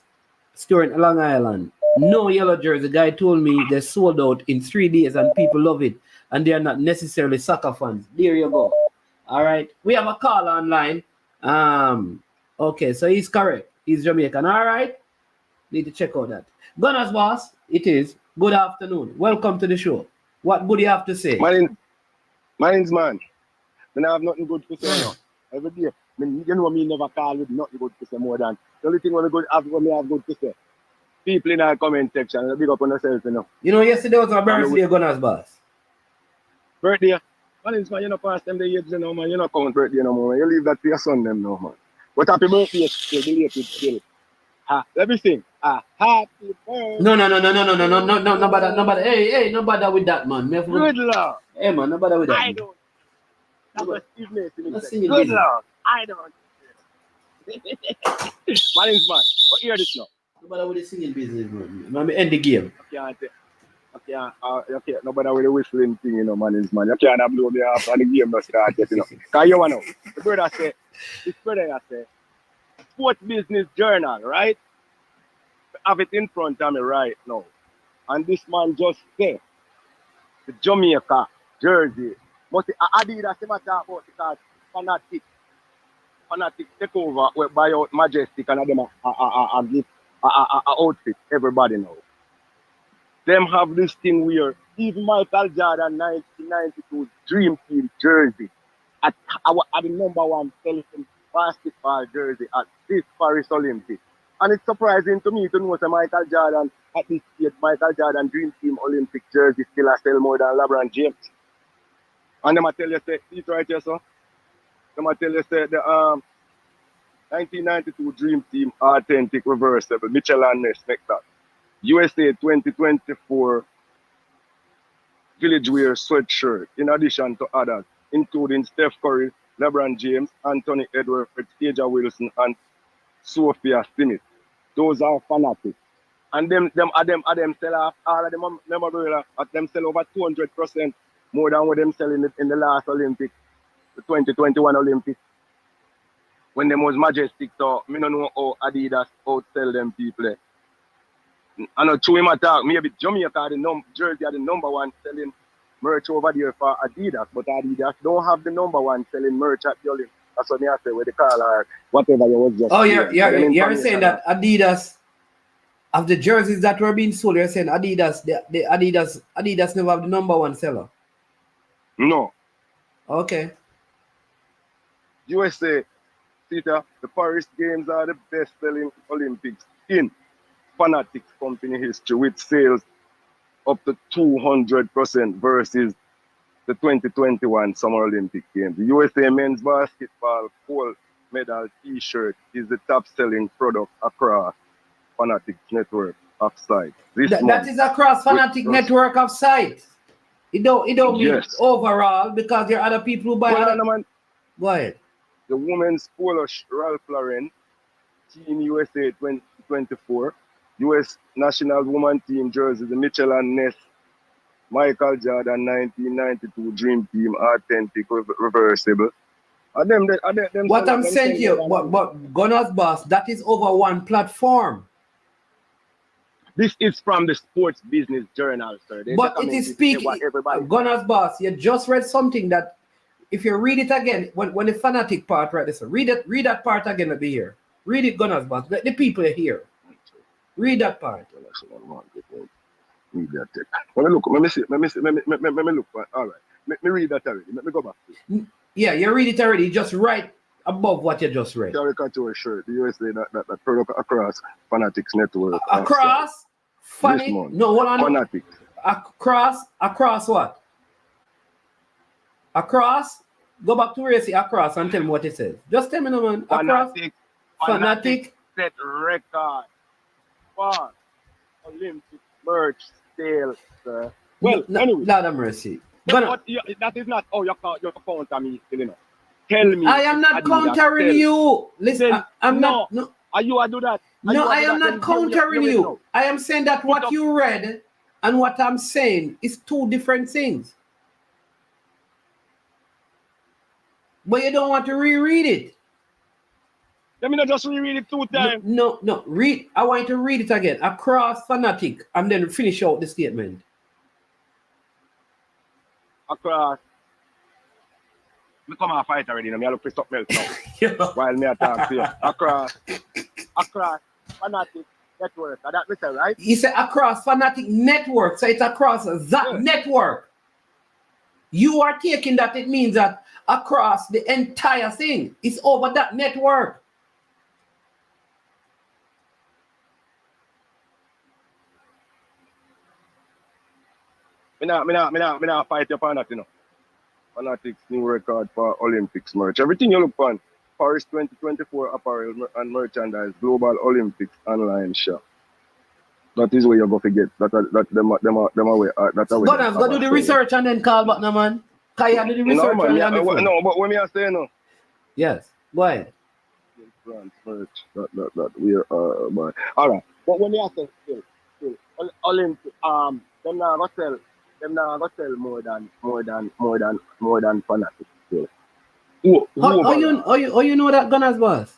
store in Long Island. No yellow jersey. Guy told me they sold out in 3 days and people love it. And they are not necessarily soccer fans. There you go. All right. We have a call online. Okay, so he's correct. He's Jamaican. All right. Need to check out that. Gunners boss, it is. Good afternoon. Welcome to the show. What good you have to say?
Mine's man. I have nothing good to say now. Every day. You know me never call with nothing good to say more than the only thing when I have good to say. People in our comment section, big up on yourself, you know.
You know, yesterday was our birthday, Gunners boss.
Birthday? Man, you know, past them the years, you know, man. You know, count birthday no more. You leave that to your son, them, no, man. But happy birthday, still, belated still. Let me sing. Happy birthday.
No, nobody. Hey, nobody with that, man.
Good Lord.
Hey, man, nobody with that.
I don't. That was Steve Mason.
Good
Lord. I don't. My name's man. But hear this now.
Nobody with the singing business, man. Let me end the game.
Okay, nobody with the whistling thing, you know, man. You can't blow me off and the game not start yet, you know. Because you know, this brother say, Sports Business Journal, right? I have it in front of me right now. And this man just said, the Jamaica jersey. But Adidas, they talk about because Fanatic take over, we buy out Majestic and them give outfit, everybody know. Them have this thing where even Michael Jordan 1992 Dream Team jersey at the number one selling basketball jersey at this Paris Olympics. And it's surprising to me to know that Michael Jordan at this stage, Michael Jordan Dream Team Olympic jersey still sell more than LeBron James. And them tell you say, it's right here, sir. Them tell you say the 1992 Dream Team authentic reversible Michelin Ness nectar. USA 2024 Village Wear sweatshirt, in addition to others, including Steph Curry, LeBron James, Anthony Edwards, Taja Wilson, and Sophia Smith. Those are fanatics. And them sell off all of them memorabilia at them sell over 200% more than what them selling in the last Olympics, the 2021 Olympics. When them was Majestic, so I don't know how Adidas outsell them people. I know true him attack, maybe Jamaica jersey are the number one selling merch over there for Adidas, but Adidas don't have the number one selling merch at the Olympics. That's what I say with the call or whatever you was just.
Oh, you're saying that Adidas of the jerseys that were being sold, you're saying Adidas, the Adidas never have the number one seller.
No.
Okay.
USA, Peter, the Paris Games are the best selling Olympics in Fanatics company history with sales up to 200% versus the 2021 Summer Olympic Games. The USA men's basketball gold medal t-shirt is the top selling product across Fanatics network of sites.
That is across Fanatic network of sites. It don't mean overall because there are other people who buy
man.
Go ahead.
The women's polo Ralph Lauren Team USA 2024 U.S. national woman team jersey, the Mitchell and Ness, Michael Jordan 1992 Dream Team, authentic, reversible.
What I'm saying to you, but Gunners Boss, that is over one platform.
This is from the Sports Business Journal, sir.
But it is speaking, Gunners Boss, you just read something that, if you read it again, when the fanatic part right there, read that part again at the here. Read it, Gunners Boss. Let the people hear. Read that part.
Read that. Let me see. Let me look. All right. Let me read that already. Let me go back.
Yeah, you read it already. Just right above what you just read.
Caricature shirt. The USA that product across Fanatics Network.
Across Fanatics. No, hold on.
Fanatics.
Across what? Across. Go back to where you see across and tell me what it says. Just tell me, no man. Across. Fanatic.
Set record for Olympic merch sales, sir. Well, anyway.
Lord have mercy.
But that is not how you counter me, you know. Tell me.
I am not countering you. Listen, I'm not. No.
Are you do that?
No, I am not countering you. I am saying that what you read and what I'm saying is two different things. But you don't want to reread it.
Let me not just reread it 2 times.
No. Read. I want you to read it again. Across Fanatic, and then finish out the statement.
Across. Me come and fight already. I look for something else now. While me talk to you. Across Fanatic Network. That Mr. Right?
He said across Fanatic Network. So it's across that network. You are taking that it means that across the entire thing. It's over that network.
Me not fight you upon that, you know. Fanatics new record for Olympics merch. Everything you look on. Paris 2024 apparel and merchandise. Global Olympics online shop. That is where you go to get. That way.
But I've got to do the research and then call back, no man. Can you do the research?
No, but when me say no.
Yes. Go ahead.
Merch. That we are man. All right. But when you say still Olympics, them now go sell. Them now go sell more than Fanatics. Still.
How you know that, Gunners Boss?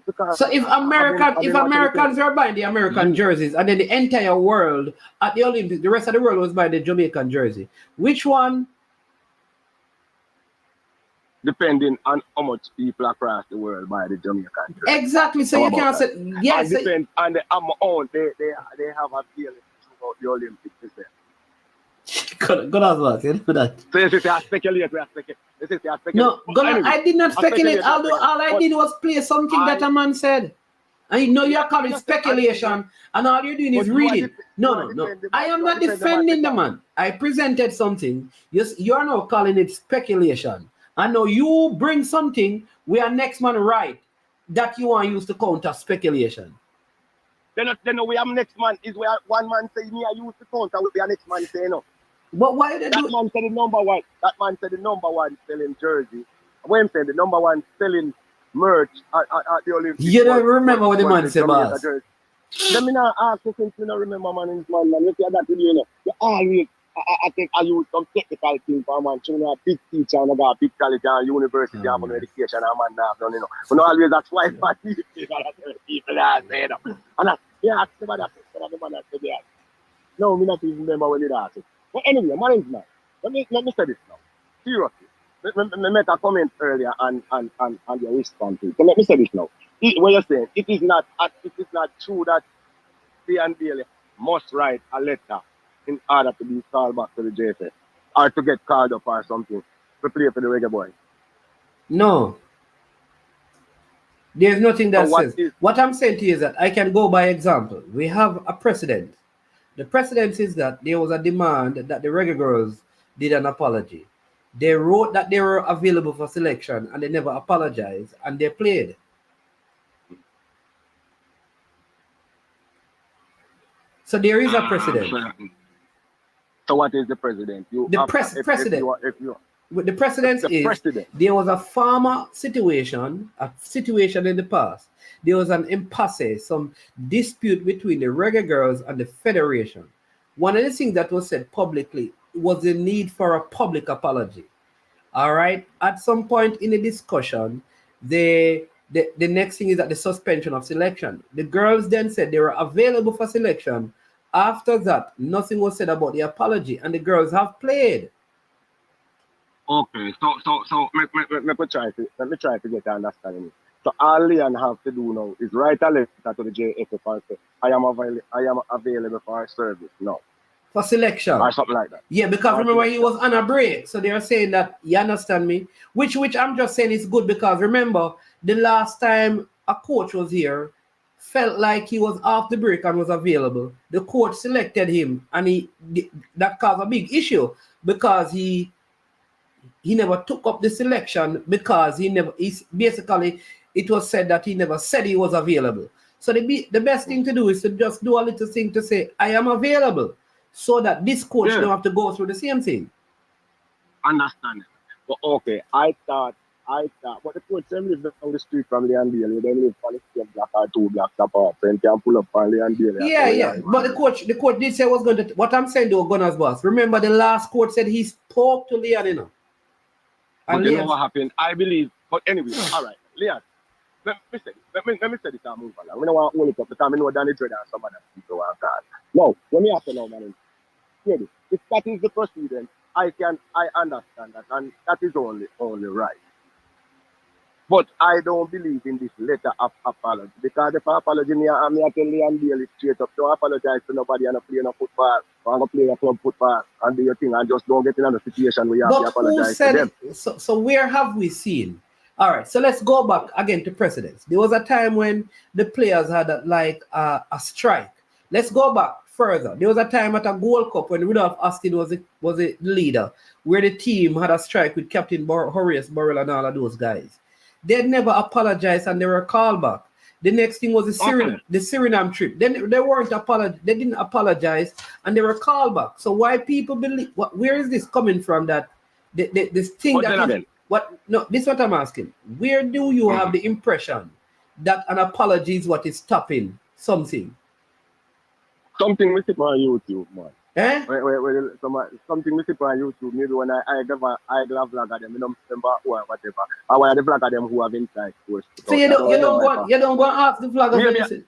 Because
so if Americans are buying the American jerseys and then the entire world at the Olympics, the rest of the world was buying the Jamaican jersey, which one?
Depending on how much people across the world buy the Jamaican jersey.
Exactly. So you can't say yes.
And depends on the amount they have a feeling about the Olympics.
Gunners Boss, you know that.
So you say I speculate.
No, I did not speculate. Although all I did was play something that a man said. And you know you're calling speculation, and all you're doing is reading. No. I am not defending the man. I presented something. Yes, you are now calling it speculation. I know you bring something where next man right that you want to use to counter speculation.
Then we have next man is where one man say me I use to counter with the next man say no.
But why did
that man said the number one? That man said the number one selling jersey. When saying the number one selling merch at the Olympics.
You don't remember what the man said, boss.
Let me not ask you since you don't remember man in his man. You see that video, you know. You always, I think I use some technical thing for a man. You know, a big teacher and I got a big college and university have an education and a man now done, you know. But not always that's why people are saying that. And ask about that. The man that said that. No, me not even remember when you asked it. But anyway, management. Let me say this now. Seriously. I made a comment earlier and your response to it. So let me say this now. What you're saying, it is not true that C&B must write a letter in order to be called back to the JPL or to get called up or something to play for the Reggae Boys.
No. There's nothing that says. What I'm saying to you is that I can go by example. We have a precedent. The precedent is that there was a demand that the Reggae Girls did an apology. They wrote that they were available for selection and they never apologized and they played. So there is a precedent.
So what is the precedent?
Precedent. With the precedence
The
is
precedent.
there was a farmer situation, in the past. There was an impasse, some dispute between the reggae girls and the federation. One of the things that was said publicly was the need for a public apology. All right. At some point in the discussion, the next thing is that the suspension of selection. The girls then said they were available for selection. After that, nothing was said about the apology, and the girls have played.
Okay, so let me try to get an understanding. So all Leon have to do now is write a letter to the JFF and say, I am available for service now.
For selection.
Or something like that.
Yeah, because remember he was on a break. So they are saying that, you understand me? Which I'm just saying is good because remember, the last time a coach was here, felt like he was off the break and was available. The coach selected him and that caused a big issue because he never took up the selection because basically it was said that he never said he was available. So the best thing to do is to just do a little thing to say, I am available, so that this coach don't have to go through the same thing.
Understand it. But okay, I thought, but the coach them live down the street from Leondale. They live on the same block or 2 blocks apart, so you can pull up on Leondale.
Yeah. But the coach did say was going to. What I'm saying though, Gunners boss. Remember the last coach said he spoke to Leon, you know.
But you know what happened? I believe. But anyway, all right, Leon. Let me say this and move on. We don't want to hold it up because I know Danny Dread and some other people want that. No, let me ask you now, man. Maybe if that is the precedent, I understand that, and that is only right. But I don't believe in this letter of apology because if I apologize, I'm here telling you and deal straight up. Don't apologize to nobody and play no football or play a club football and do your thing and just don't get in a situation where you have to apologize to them.
So where have we seen? All right, so let's go back again to precedents. There was a time when the players had a strike. Let's go back further. There was a time at a Gold Cup when Rudolph Austin was the leader, where the team had a strike with Captain Horace Burrell and all of those guys. They never apologized and they were called back. The next thing was the Suriname trip. Then they didn't apologize and they were called back. So why people believe? Where is this coming from? That this thing that this is what I'm asking. Where do you have the impression that an apology is what is stopping something?
Something we see on YouTube, man.
Eh?
Something we see on YouTube. Maybe when I give a vlog of them, you know, remember or whatever. I want the vlog of them who have inside course.
So you don't go and ask the vlog of them.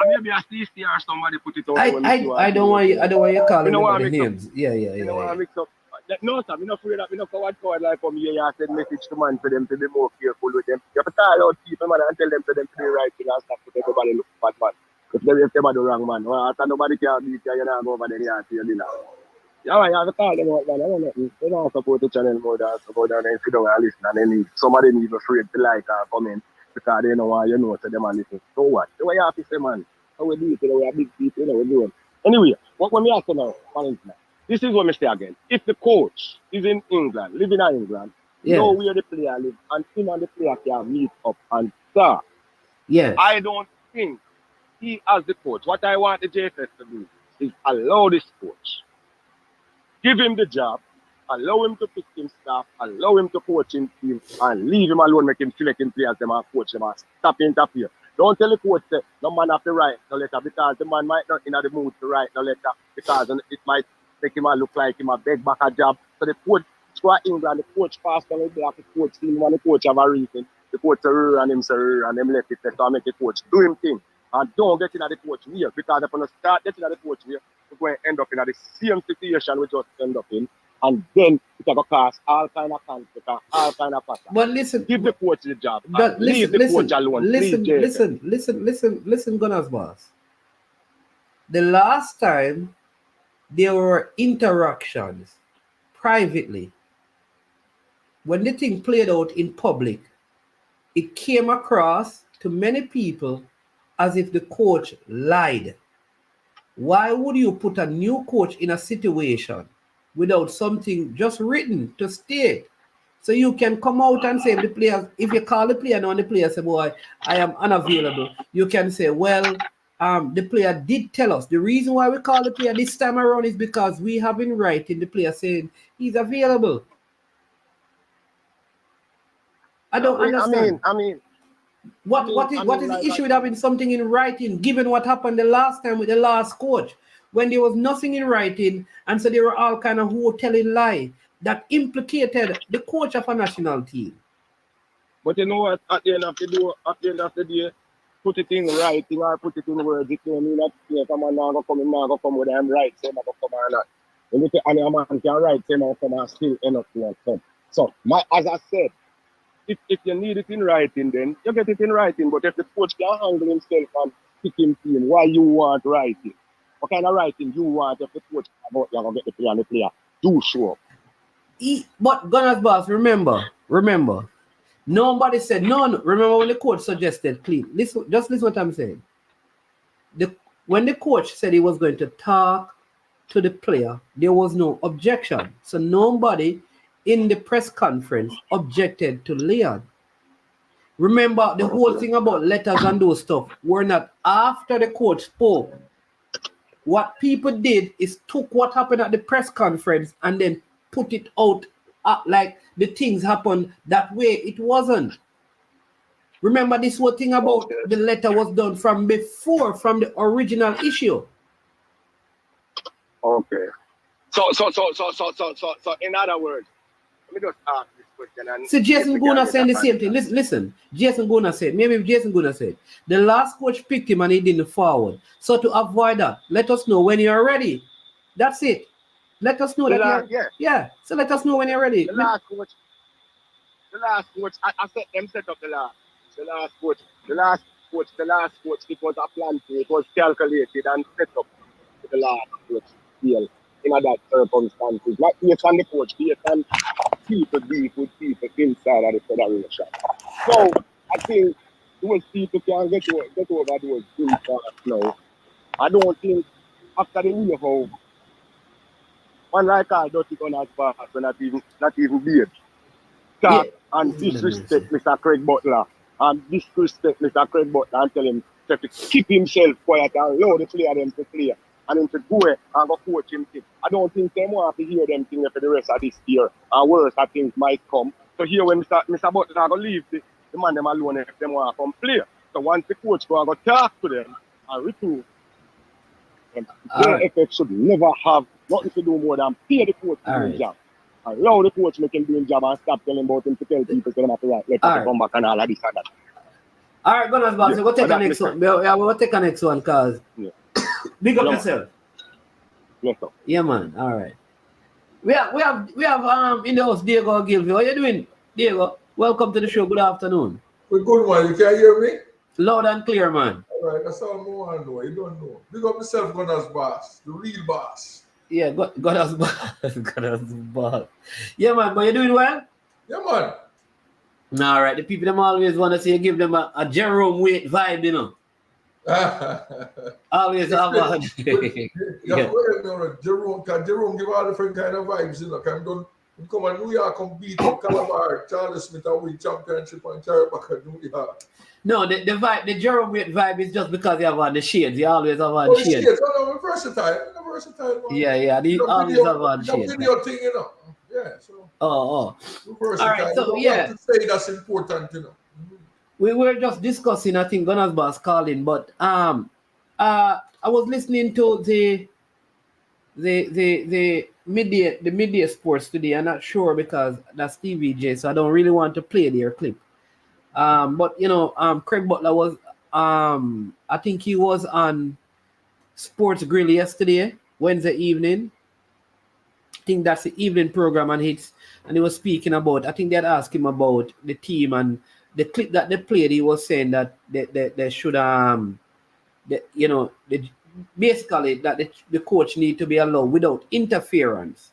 Maybe a CC or somebody put it out.
I don't want you calling the names. Yeah.
You know what I mix up? No, sir, I'm not afraid that I'm not forward like from here. I send message to man for them to be more careful with them. You have to call out people, man, and tell them to do the right thing and stop put everybody look bad, man. If they do the wrong, man, after nobody can beat you, you know, go over there and see you dinner. Yeah, you have to call them out, man. I don't know. They don't support the channel more than to go down and sit down and listen. And then somebody need afraid to like or comment because they know why you know to them and listen. So what? The way you have to say, man, how we do it, the way big people, you know, we do it. Anyway, what when we ask you now, this is what I say again. If the coach is in England, living in England, know where the player lives, and him and the player can meet up and start.
Yeah.
I don't think he as the coach. What I want the JFS to do is allow this coach. Give him the job, allow him to pick him staff, allow him to coach him team, and leave him alone, make him select him players, them and coach them and stop interfere. Don't tell the coach that no man have to write no letter because the man might not in the mood to write no letter because it might make him look like him a beg back a job. So the coach for England, the coach passed on the block, the coach team and the coach have a reason. The coach and him and them left it so make the coach do him thing. And don't get in the coach wheel because if you start getting in the coach wheel, you're going to end up in the same situation we just end up in. And then it will cause all kind of conflict and all kind of pattern.
But listen,
give the coach the job. Leave the coach alone.
Listen, Gunners boss. The last time there were interactions privately, when the thing played out in public, it came across to many people as if the coach lied. Why would you put a new coach in a situation without something just written to state? So you can come out and say the players, if you call the player now and the player say, boy, I am unavailable, you can say, well, the player did tell us. The reason why we call the player this time around is because we have in writing the player saying he's available. I don't understand.
I mean,
What is the issue with having something in writing, given what happened the last time with the last coach, when there was nothing in writing, and so they were all kind of who telling lie that implicated the coach of a national team.
But you know what? At the end of the day, put it in writing or put it in words. It don't mean that someone now go come with them right, say not go come or not. And if any man can write, say now come and still end up to come. So as I said, if you need it in writing, then you get it in writing. But if the coach can handle himself and pick him team, why you want writing? What kind of writing you want if the coach about you're gonna get the player and the player do show up?
But Gunners boss, remember, nobody said no. Remember when the coach suggested clean. Listen what I'm saying. When the coach said he was going to talk to the player, there was no objection. So nobody in the press conference objected to Leon. Remember, the whole thing about letters and those stuff were not after the coach spoke. What people did is took what happened at the press conference and then put it out like the things happened that way. It wasn't. Remember, this whole thing about the letter was done from before, from the original issue.
Okay. So in other words, let me just ask this question. And
so Jason Guna saying the same thing. Listen. Jason Guna said, the last coach picked him and he didn't forward. So to avoid that, let us know when you're ready. That's it. Let us know that yeah. So let us know when you're ready.
The last coach, I set them set up the last coach, it was a plan to, it was calculated and set up the last coach deal in that circumstances. Not based on the coach, based on people deep with people inside of the federation. So I think those people can get over those things now. I don't think after the uniform, one like I don't think on as far as not even beard. And disrespect Mr. Craig Butler. And disrespect Mr. Craig Butler and tell him to keep himself quiet and allow the player them to play. And him to go and go coach him. I don't think they want to hear them things for the rest of this year. And worse, I think might come. So here when Mr. Butler going to leave the man them alone if they want to come play. So once the coach go and go talk to them and recruit, their effect should never have nothing to do more than pay the coach to do his job. Allow the coach make him do his job and stop telling about him to tell people to them have to write letters to come back and all of this and that.
All right, Gunners boss, we'll take the next one. Yeah, we'll take the next one because big up yourself.
Yes, sir.
Yeah, man. All right. We have in the house Diego Gilvey. How you doing, Diego? Welcome to the show. Good afternoon.
Good man. You can hear me?
Loud and clear, man.
All right, that's all I want to know. You don't know. Big up yourself, Gunners boss, the real boss.
Yeah, Gunners boss. Yeah, man. But you doing well?
Yeah, man.
All right. The people them always want to say you give them a Jerome Waite vibe, you know. Always have a
Jerome give all different kind of vibes, you know. Come on, New York come beat up Calabar, Charles Smith and win championship and carry back at New York.
No, the vibe, the Jerome Waite vibe is just because you have on the shades. You always have on the shades.
I'm versatile. Man.
Yeah. They always have on the shades.
Video thing, you know. Yeah, so.
Oh.
Versatile.
All right, so
yeah. To say that's important, you know.
We were just discussing, I think Gunners boss calling, but I was listening to the media sports today. I'm not sure because that's TVJ, so I don't really want to play their clip. But you know, Craig Butler was I think he was on Sports Grill yesterday, Wednesday evening. I think that's the evening program, and he was speaking about. I think they had asked him about the team and the clip that they played. He was saying that they should basically that the coach need to be allowed without interference,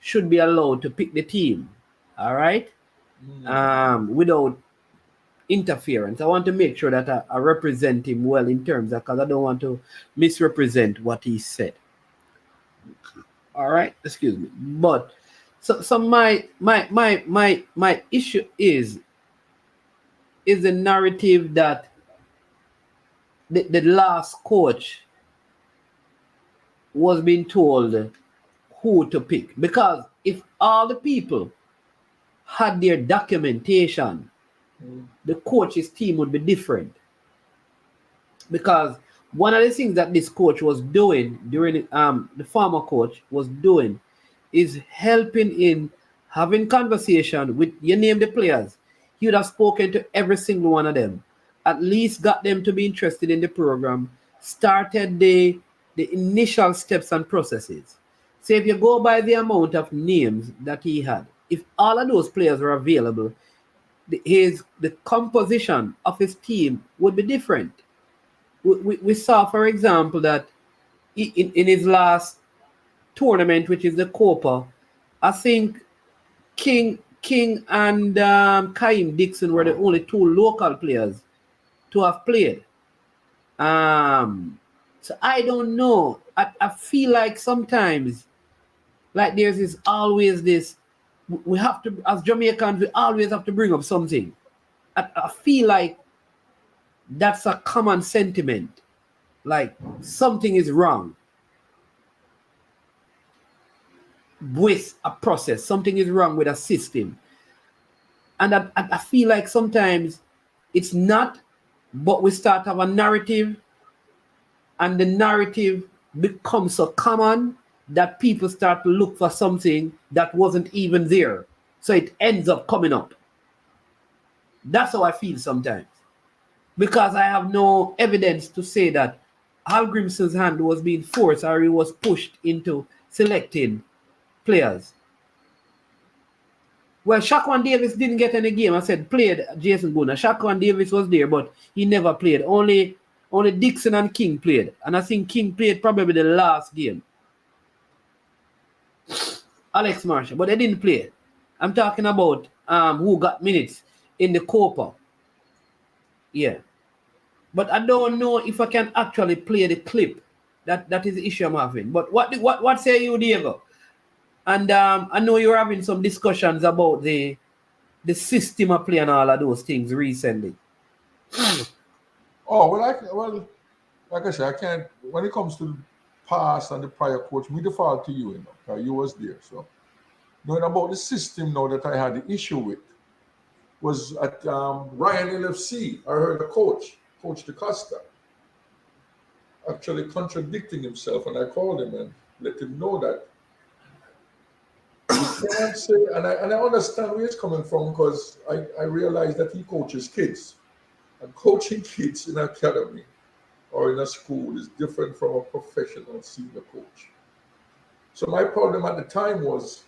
should be allowed to pick the team. All right, without interference. I want to make sure that I represent him well in terms of, because I don't want to misrepresent what he said. All right, excuse me. But so my issue is the narrative that the last coach was being told who to pick. Because if all the people had their documentation, the coach's team would be different. Because one of the things that this coach was doing during the former coach was doing is helping in having conversation with, you name the players. He would have spoken to every single one of them, at least got them to be interested in the program, started the initial steps and processes. So if you go by the amount of names that he had, if all of those players were available, the composition of his team would be different. We saw, for example, that in his last tournament, which is the Copa, I think King and Kaim Dixon were the only two local players to have played. So I don't know. I feel like sometimes, like there's always this, we have to, as Jamaicans, we always have to bring up something. I feel like that's a common sentiment. Like something is wrong with a process, something is wrong with a system. And I feel like sometimes it's not, but we start to have a narrative, and the narrative becomes so common that people start to look for something that wasn't even there. So it ends up coming up. That's how I feel sometimes. Because I have no evidence to say that Al Grimson's hand was being forced or he was pushed into selecting players. Well, Shaquan Davis didn't get any game. I said played Jason Gunnar. Shaquan Davis was there, but he never played. Only Dixon and King played. And I think King played probably the last game. Alex Marshall, but they didn't play. I'm talking about who got minutes in the Copa. Yeah. But I don't know if I can actually play the clip. That is the issue I'm having. But what say you, Diego? And I know you're having some discussions about the system of play and all of those things recently.
Oh, well, like I said, I can't, when it comes to the past and the prior coach, we default to you, because you was there. So knowing about the system now that I had the issue with was at Ryan LFC. I heard a coach, Coach DeCosta, actually contradicting himself, and I called him and let him know that you can't say, and I understand where he's coming from, because I realized that he coaches kids, and coaching kids in an academy or in a school is different from a professional senior coach. So my problem at the time was,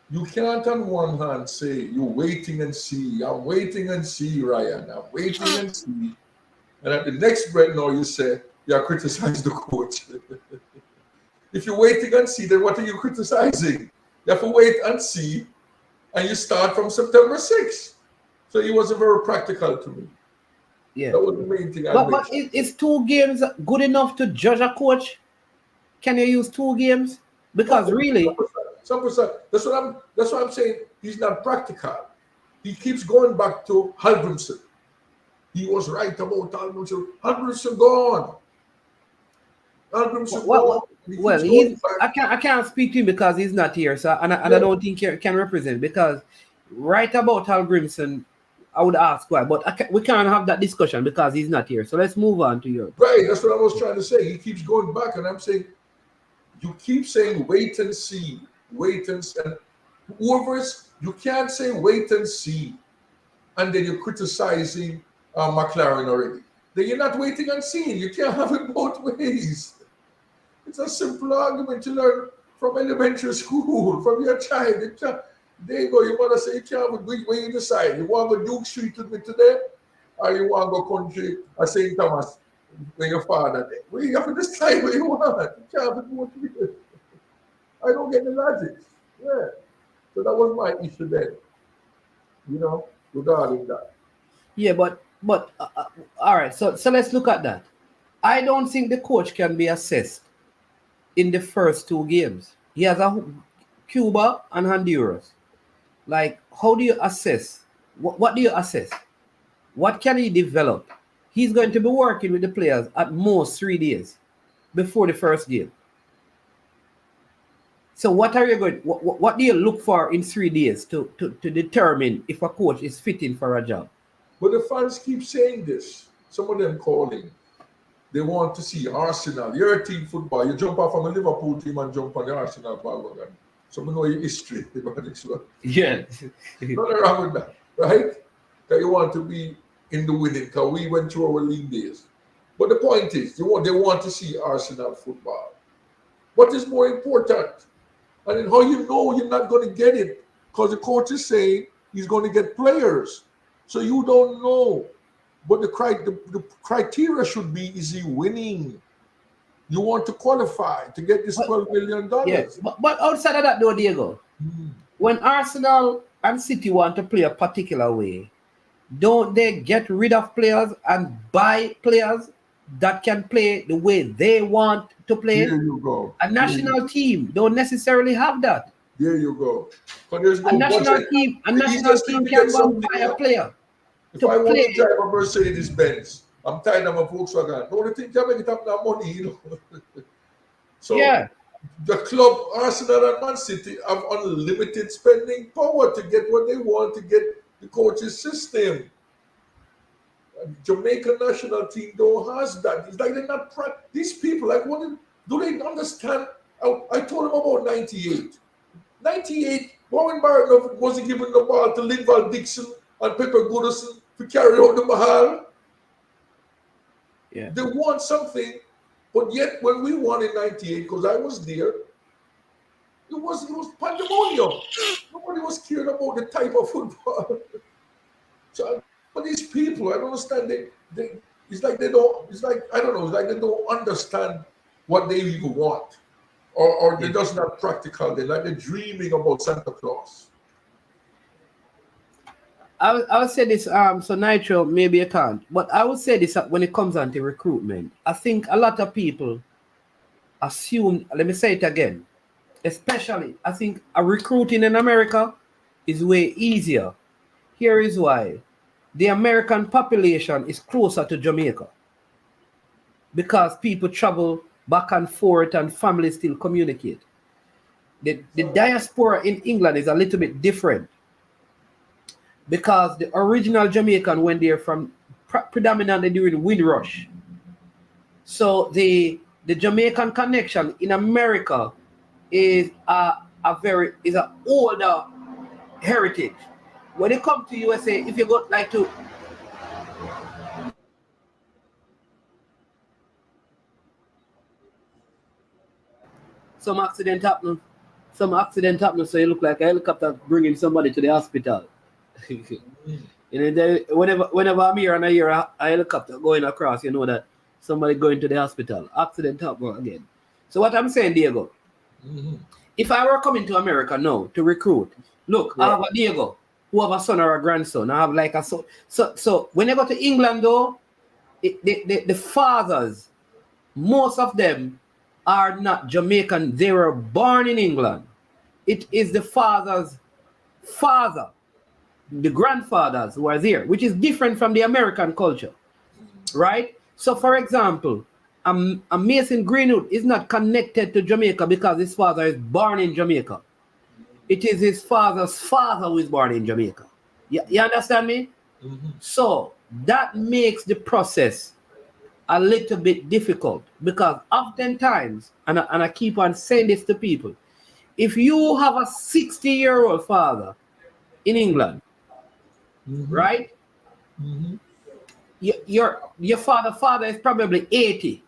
you can't on one hand say, you're waiting and see, I'm waiting and see, Ryan, I'm waiting and see. And at the next breath now you say, you criticize the coach. If you're waiting and see, then what are you criticizing? You have to wait and see, and you start from September 6th. So it wasn't very practical to me.
Yeah.
That was the main thing I
But is 2 games good enough to judge a coach? Can you use 2 games? Because really,
some percent. That's what I'm saying. He's not practical. He keeps going back to Hallgrimsson. He was right about Hallgrimsson. Hallgrimsson gone. Hallgrimsson gone.
I can't speak to him because he's not here. So I don't think he can represent, because right about Hallgrimsson, I would ask why, but we can't have that discussion because he's not here. So let's move on to Europe.
Right, that's what I was trying to say. He keeps going back, and I'm saying, you keep saying wait and see, wait and see. And whoever's, you can't say wait and see, and then you're criticizing McLaren already. Then you're not waiting and seeing. You can't have it both ways. It's a simple argument to learn from elementary school, from your child. There you go. You want to say you can't have it when you decide. You want to go Duke Street with me today, or you want to go country at St. Thomas with your father there. Well, you have to decide what you want. You can't have it both ways. I don't get the logic. Yeah. So that was my issue then, regarding that.
Yeah, but all right. So let's look at that. I don't think the coach can be assessed in the first 2 games. He has Cuba and Honduras. Like, how do you assess? What do you assess? What can he develop? He's going to be working with the players at most 3 days before the first game. So what are you going? What do you look for in 3 days to determine if a coach is fitting for a job?
But the fans keep saying this. Some of them calling. They want to see Arsenal. You're a team football. You jump off from a Liverpool team and jump on the Arsenal bandwagon. So we know your history about this one.
Yeah.
Nothing wrong with that, right? That you want to be in the winning because we went through our league days. But the point is, they want to see Arsenal football. What is more important? And then how you know you're not going to get it? Because the coach is saying he's going to get players. So you don't know. But the criteria should be, is he winning? You want to qualify to get this $12 million.
Yes, but outside of that though, Diego, when Arsenal and City want to play a particular way, don't they get rid of players and buy players that can play the way they want to play?
There you go.
A national team don't necessarily have that.
There you go. But there's no
a national team can go and buy a player.
If I want to drive a Mercedes Benz, I'm tired of a Volkswagen. The only thing can make it have that money, you know. So
yeah,
the club, Arsenal and Man City, have unlimited spending power to get what they want to get the coach's system. Jamaican national team don't has that. It's like they're not these people, like, what do they understand? I told them about 98. 98, Warren Barton wasn't giving the ball to Linval Dixon and Pepper Goodison to carry out the Mahal.
Yeah.
They want something, but yet when we won in 98, because I was there, it was pandemonium. Nobody was caring about the type of football. So, but these people, I don't understand. It's like they don't. It's like, I don't know. It's like they don't understand what they even want, or they're just not practical. They're dreaming about Santa Claus.
I would say this, so Nitro, maybe you can't, but I would say this when it comes on to recruitment. I think a lot of people assume, let me say it again, especially, I think a recruiting in America is way easier. Here is why. The American population is closer to Jamaica because people travel back and forth and families still communicate. The diaspora in England is a little bit different, because the original Jamaican went there from predominantly during Windrush. So the Jamaican connection in America is an older heritage. When it comes to USA, if you go like to some accident happened, so you look like a helicopter bringing somebody to the hospital. You know, whenever I'm here and I hear a helicopter going across, you know that somebody going to the hospital. Accident happened again. So what I'm saying, Diego, if I were coming to America now to recruit, look, I have a Diego who have a son or a grandson. I have like a son. So when I go to England though, the fathers, most of them are not Jamaican. They were born in England. It is the father's father, the grandfathers who are there, which is different from the American culture, right? So, for example, a Mason Greenwood is not connected to Jamaica because his father is born in Jamaica. It is his father's father who is born in Jamaica. You understand me? So that makes the process a little bit difficult, because oftentimes, and I keep on saying this to people, if you have a 60-year-old father in England, right? Your father is probably 80.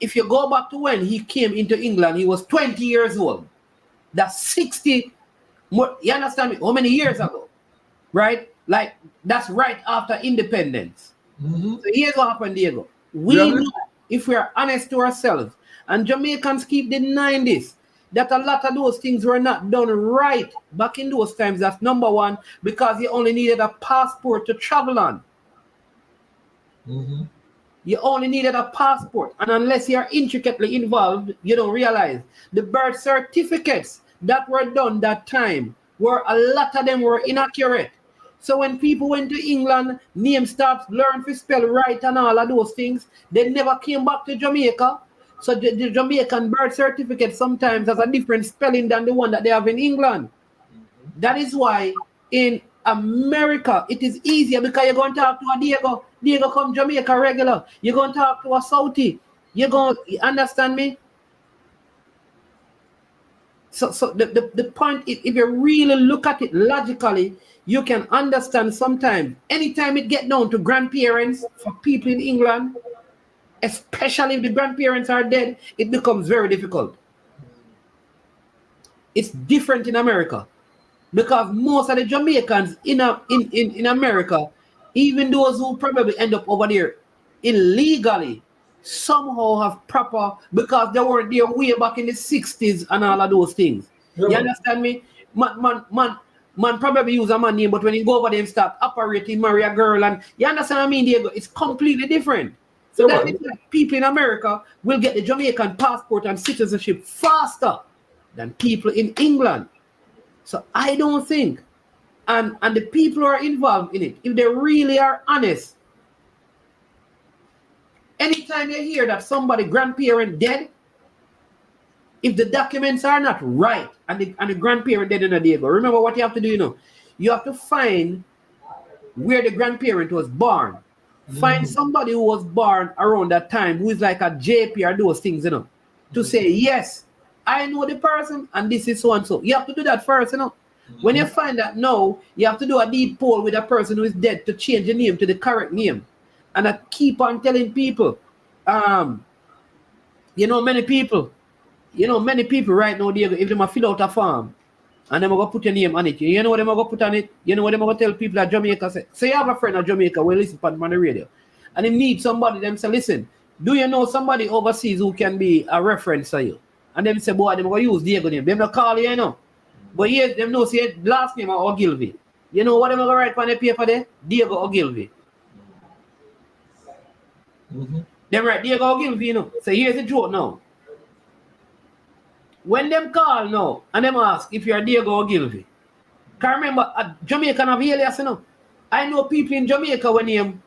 If you go back to when he came into England, he was 20 years old. That's 60 more. You understand me? How many years ago? Right? Like, that's right after independence. So here's what happened, Diego. We know, if we are honest to ourselves, and Jamaicans keep denying this, that a lot of those things were not done right back in those times. That's number one, because you only needed a passport to travel on. You only needed a passport. And unless you are intricately involved, you don't realize the birth certificates that were done that time a lot of them were inaccurate. So when people went to England, name stops, learn to spell right and all of those things, they never came back to Jamaica. So the Jamaican birth certificate sometimes has a different spelling than the one that they have in England. That is why in America it is easier because you're going to talk to a Diego. Diego come Jamaica regular. You're going to talk to a Saudi. You're going to understand me? So the point is, if you really look at it logically, you can understand sometimes. Anytime it get down to grandparents for people in England, especially if the grandparents are dead, it becomes very difficult. It's different in America because most of the Jamaicans in America, even those who probably end up over there illegally, somehow have proper, because they weren't there way back in the 60s and all of those things.
Yeah.
You understand me? Man probably use a man name, but when you go over there and start operating, marry a girl, and you understand what I mean, Diego? It's completely different. So
Yeah,
that is like people in America will get the Jamaican passport and citizenship faster than people in England. So I don't think, and the people who are involved in it, if they really are honest, anytime you hear that somebody grandparent dead, if the documents are not right and the grandparent dead in a day ago, remember what you have to do, you know? You have to find where the grandparent was born. Find somebody who was born around that time who is like a JPL or those things, you know, to say, yes, I know the person and this is so and so. You have to do that first, you know. When you find that no, you have to do a deed poll with a person who is dead to change the name to the correct name. And I keep on telling people, many people right now, if they fill out a form and they're going to put your name on it, you know what they're going to put on it? You know what they're going to tell people at Jamaica? Say you have a friend at Jamaica who listen on the radio and they need somebody, them say, listen, do you know somebody overseas who can be a reference for you? And them say, boy, they're going to use Diego name. They're not call you, you know. But yes, them know say last name are Ogilvy. You know what they're going to write on the paper there? Diego Ogilvy. Them write Diego Ogilvy, you know. So here's the joke now. When them call now and them ask if you're Diego Ogilvy, can remember a Jamaican have alias, you know. I know people in Jamaica when name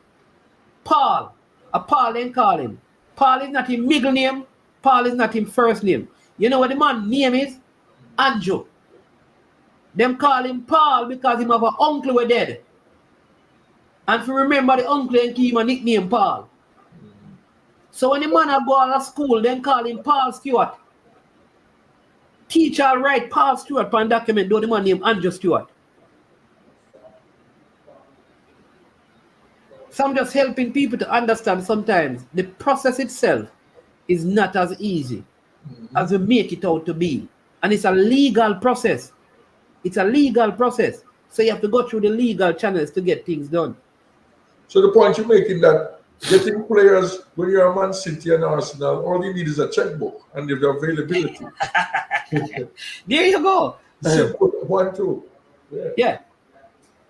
Paul. A Paul then call him. Paul is not his middle name. Paul is not his first name. You know what the man name is? Andrew. Them call him Paul because him have an uncle who dead. And if you remember the uncle and give him a nickname Paul. So when the man go to school, then call him Paul Stewart. Teacher write Paul Stewart on document, though the man named Andrew Stewart. So I'm just helping people to understand sometimes the process itself is not as easy as we make it out to be. And it's a legal process. It's a legal process. So you have to go through the legal channels to get things done.
So the point you're making that getting players when you're a Man City and Arsenal, all you need is a checkbook and the availability.
There you go.
Simple. 1, 2.
Yeah,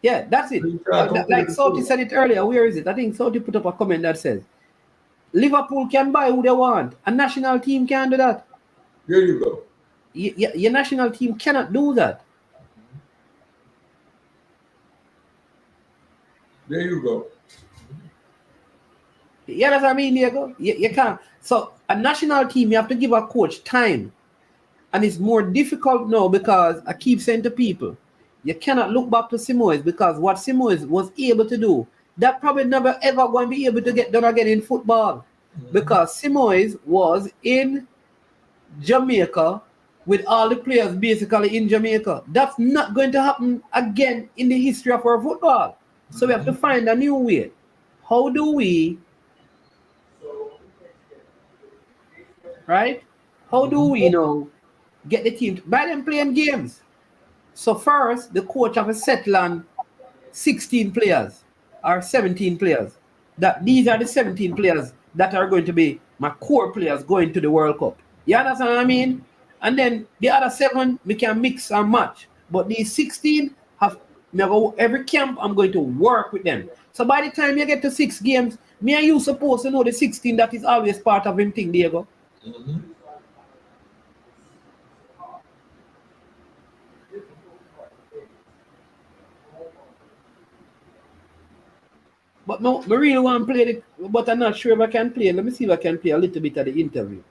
that's it. Like Sauti said it earlier. Where is it? I think Sauti put up a comment that says, Liverpool can buy who they want. A national team can't do that.
There you go.
Your national team cannot do that.
There you go.
Yeah, that's what I mean, Diego. You can't. So a national team, you have to give a coach time. And it's more difficult now because I keep saying to people, you cannot look back to Simoes because what Simoes was able to do, that probably never ever going to be able to get done again in football. Because Simoes was in Jamaica with all the players basically in Jamaica. That's not going to happen again in the history of our football. So we have to find a new way. How do we, right? How do we now get the team by them playing games? So first, the coach have to settle on 16 players or 17 players. That these are the 17 players that are going to be my core players going to the World Cup. You understand what I mean? And then the other 7 we can mix and match. But these 16 have every camp I'm going to work with them. So by the time you get to 6 games, me and you supposed to know the 16 that is always part of him thing, Diego. But I really want to play it, but I'm not sure if I can play. Let me see if I can play a little bit of the interview.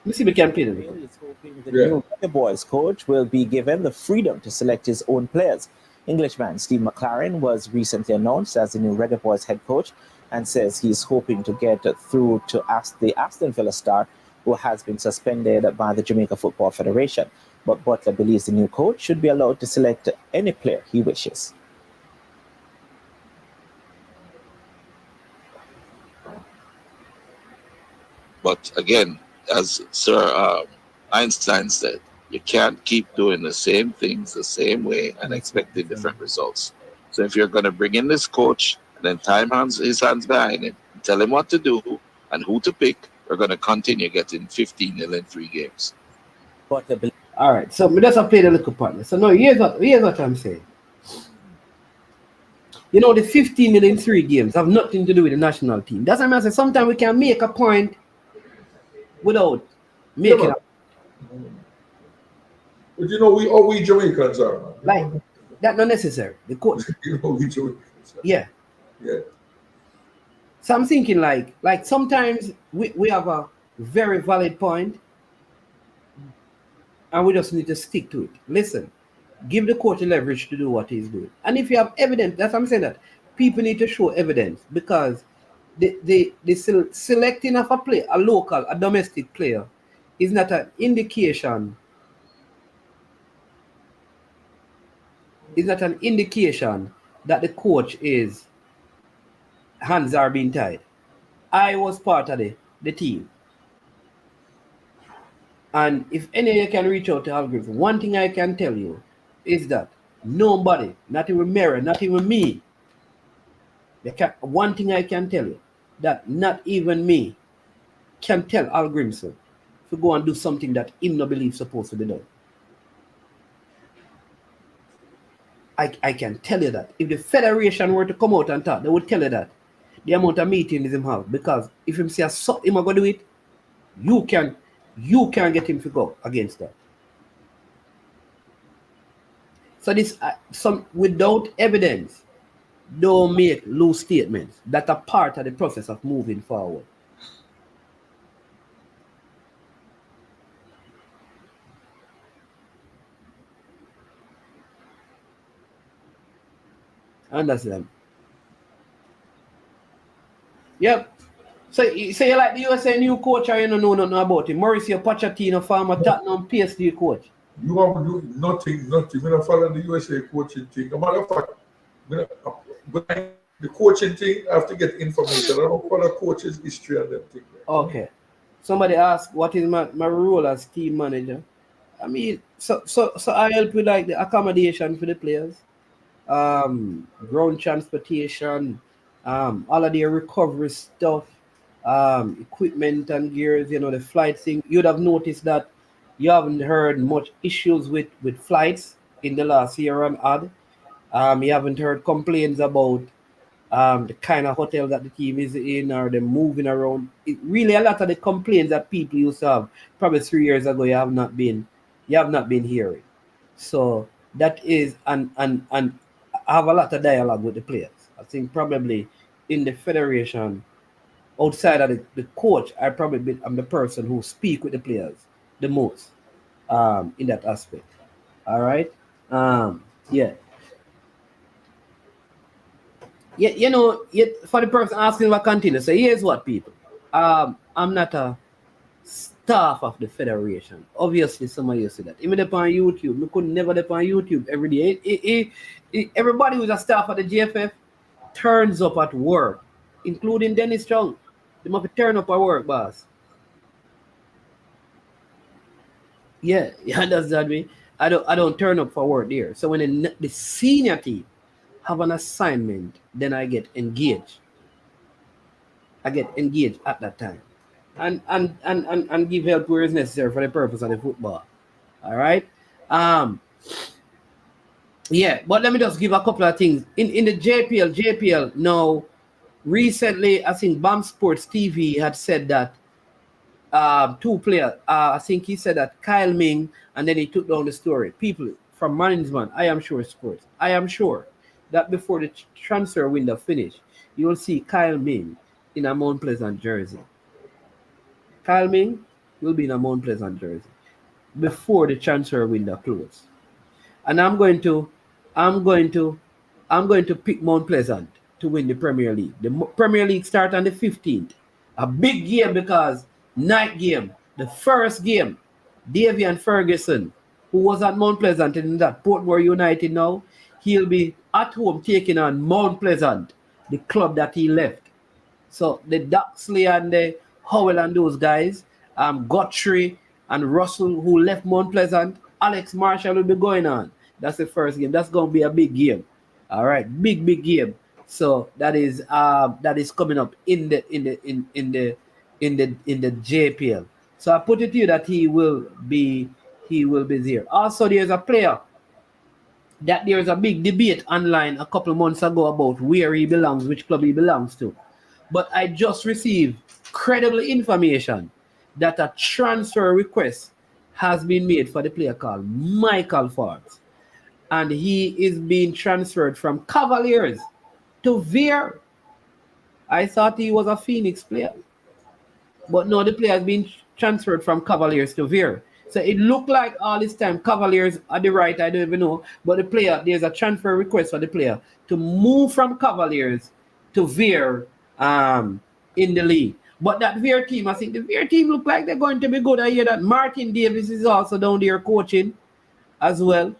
Let's see if we can play them.
Is hoping the new Red Boys coach will be given the freedom to select his own players. Englishman Steve McLaren was recently announced as the new Red Boys head coach and says he's hoping to get through to ask the Aston Villa star who has been suspended by the Jamaica Football Federation. But Butler believes the new coach should be allowed to select any player he wishes.
But again, as Sir Einstein said, you can't keep doing the same things the same way and expecting different results. So if you're going to bring in this coach and then time his hands behind him, tell him what to do and who to pick, we're going to continue getting 15-0 in 3 games.
All right, so we just play the little partner. So now here's what I'm saying. You know, the 15-0 in 3 games have nothing to do with the national team. That's what I'm saying. Sometimes we can make a point without making up.
But you know, we Jamaicans are, man.
Like, that's not necessary. The coach.
You know, we Jamaicans are.
Yeah.
Yeah.
So I'm thinking like sometimes we have a very valid point and we just need to stick to it. Listen, give the coach the leverage to do what he's doing. And if you have evidence, that's what I'm saying, that people need to show evidence, because the selecting of a player, a local, a domestic player, is not an indication. Is not an indication that the coach is hands are being tied. I was part of the team. And if any of you can reach out to Al Griffin, one thing I can tell you is that nobody, not even Mary, not even me, one thing I can tell you, that not even me can tell Al Grimson to go and do something that him no believe supposed to be done. I can tell you that. If the federation were to come out and talk, they would tell you that the amount of meetings him have. Because if him say him going to do it, you can get him to go against that. So this without evidence, don't make loose statements that are part of the process of moving forward. Understand? Yep. So you like the USA new coach, or you don't know nothing about him? Mauricio Pochettino, former Tottenham PSG coach.
You want to do nothing. We're going to follow the USA coaching thing. As a matter of fact, the coaching thing, I have to get information. I don't follow coaches' history and them things.
Okay. Somebody asked, what is my role as team manager? I mean, so I help with like the accommodation for the players, ground transportation, all of their recovery stuff, equipment and gears, you know, the flight thing. You'd have noticed that you haven't heard much issues with flights in the last year and odd. You haven't heard complaints about the kind of hotel that the team is in, or them moving around. Really, a lot of the complaints that people used to have probably 3 years ago, you have not been hearing. So that is, and I have a lot of dialogue with the players. I think probably in the federation, outside of the coach, I'm the person who speak with the players the most in that aspect. All right. Yeah. Yeah, you know, for the person asking what continue, so here's what, people. I'm not a staff of the federation. Obviously, some of you say that. Even upon YouTube, we could never depend on YouTube every day. Everybody who's a staff of the GFF turns up at work, including Dennis Strong. They must turn up at work, boss. Yeah, you understand me? I don't turn up for work there. So when the senior team have an assignment, then I get engaged. I get engaged at that time. And give help where is necessary for the purpose of the football. All right. Yeah, but let me just give a couple of things. In the JPL now, recently, I think BAM Sports TV had said that 2 players, I think he said that Kyle Ming, and then he took down the story. People from management, I am sure sports, I am sure that before the transfer window finish, you will see Kyle Ming in a Mount Pleasant jersey. Kyle Ming will be in a Mount Pleasant jersey before the transfer window closes. And I'm going to, I'm going to pick Mount Pleasant to win the Premier League. The Premier League start on the 15th. A big game because night game, the first game, Davy and Ferguson, who was at Mount Pleasant in that Portmore United now, he'll be at home taking on Mount Pleasant, the club that he left. So the Duxley and the Howell and those guys, Guthrie and Russell who left Mount Pleasant, Alex Marshall will be going on. That's the first game. That's going to be a big game. All right, big game. So that is coming up in the JPL. So I put it to you that he will be there. Also, there's a player that there's a big debate online a couple months ago about where he belongs, which club he belongs to. But I just received credible information that a transfer request has been made for the player called Michael Forbes. And he is being transferred from Cavaliers to Veer. I thought he was a Phoenix player. But no, the player has been transferred from Cavaliers to Veer. So it looked like all this time Cavaliers are the right, I don't even know. But the player, there's a transfer request for the player to move from Cavaliers to Veer in the league. But that Veer team, I think the Veer team look like they're going to be good. I hear that Martin Davis is also down there coaching as well.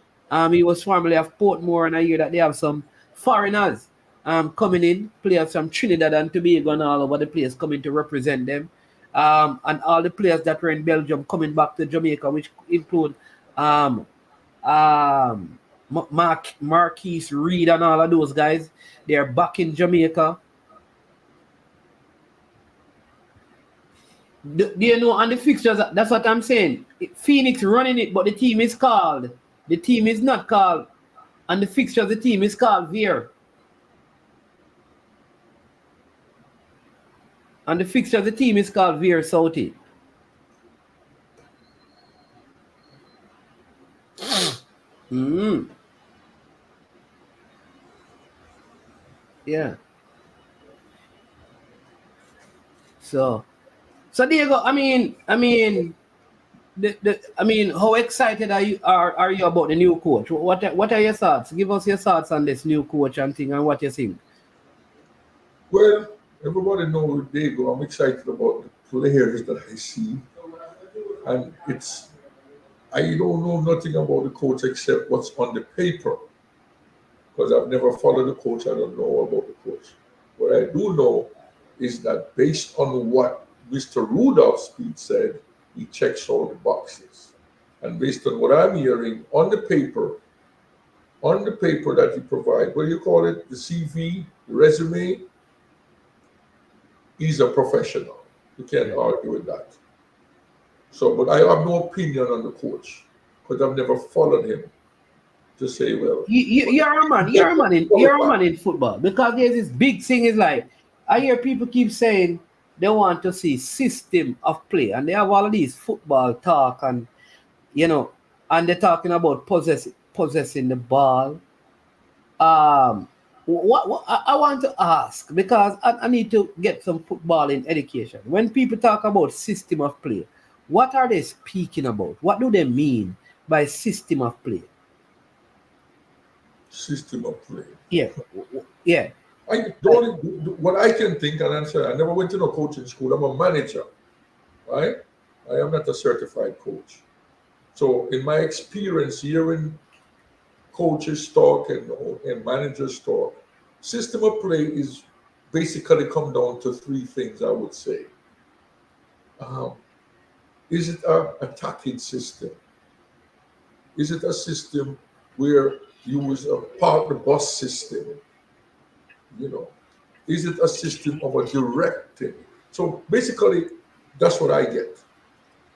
He was formerly of Portmore, and I hear that they have some foreigners coming in, players from Trinidad and Tobago and all over the place coming to represent them. And all the players that were in Belgium coming back to Jamaica, which include Marquise Reed and all of those guys. They're back in Jamaica. Do you know on the fixtures? That's what I'm saying. Phoenix running it, but the team is not called. On the fixtures, the team is called Veer. On the fixtures, the team is called Veer Southie. Yeah. So there you go. I mean, how excited are you about the new coach? What are your thoughts? Give us your thoughts on this new coach and thing, and what you think.
Well, everybody knows Diego. I'm excited about the players that I see, and I don't know nothing about the coach except what's on the paper, because I've never followed the coach. I don't know about the coach. What I do know is that based on what Mr. Rudolph's speech said, he checks all the boxes. And based on what I'm hearing on the paper that he provides, what do you call it? The CV, the resume, he's a professional. You can't argue with that. So, but I have no opinion on the coach because I've never followed him to say, well,
you're a man in football, because there's this big thing is like, I hear people keep saying they want to see system of play, and they have all of these football talk, and and they're talking about possessing the ball. What I want to ask, because I need to get some footballing education. When people talk about system of play, what are they speaking about? What do they mean by system of play?
System of play.
Yeah.
What I can think and answer, I never went to no coaching school. I'm a manager, right? I am not a certified coach. So in my experience hearing coaches talk and managers talk, system of play is basically come down to three things, I would say. Is it an attacking system? Is it a system where you use a park the bus system? Is it a system of a directing? So basically, that's what I get.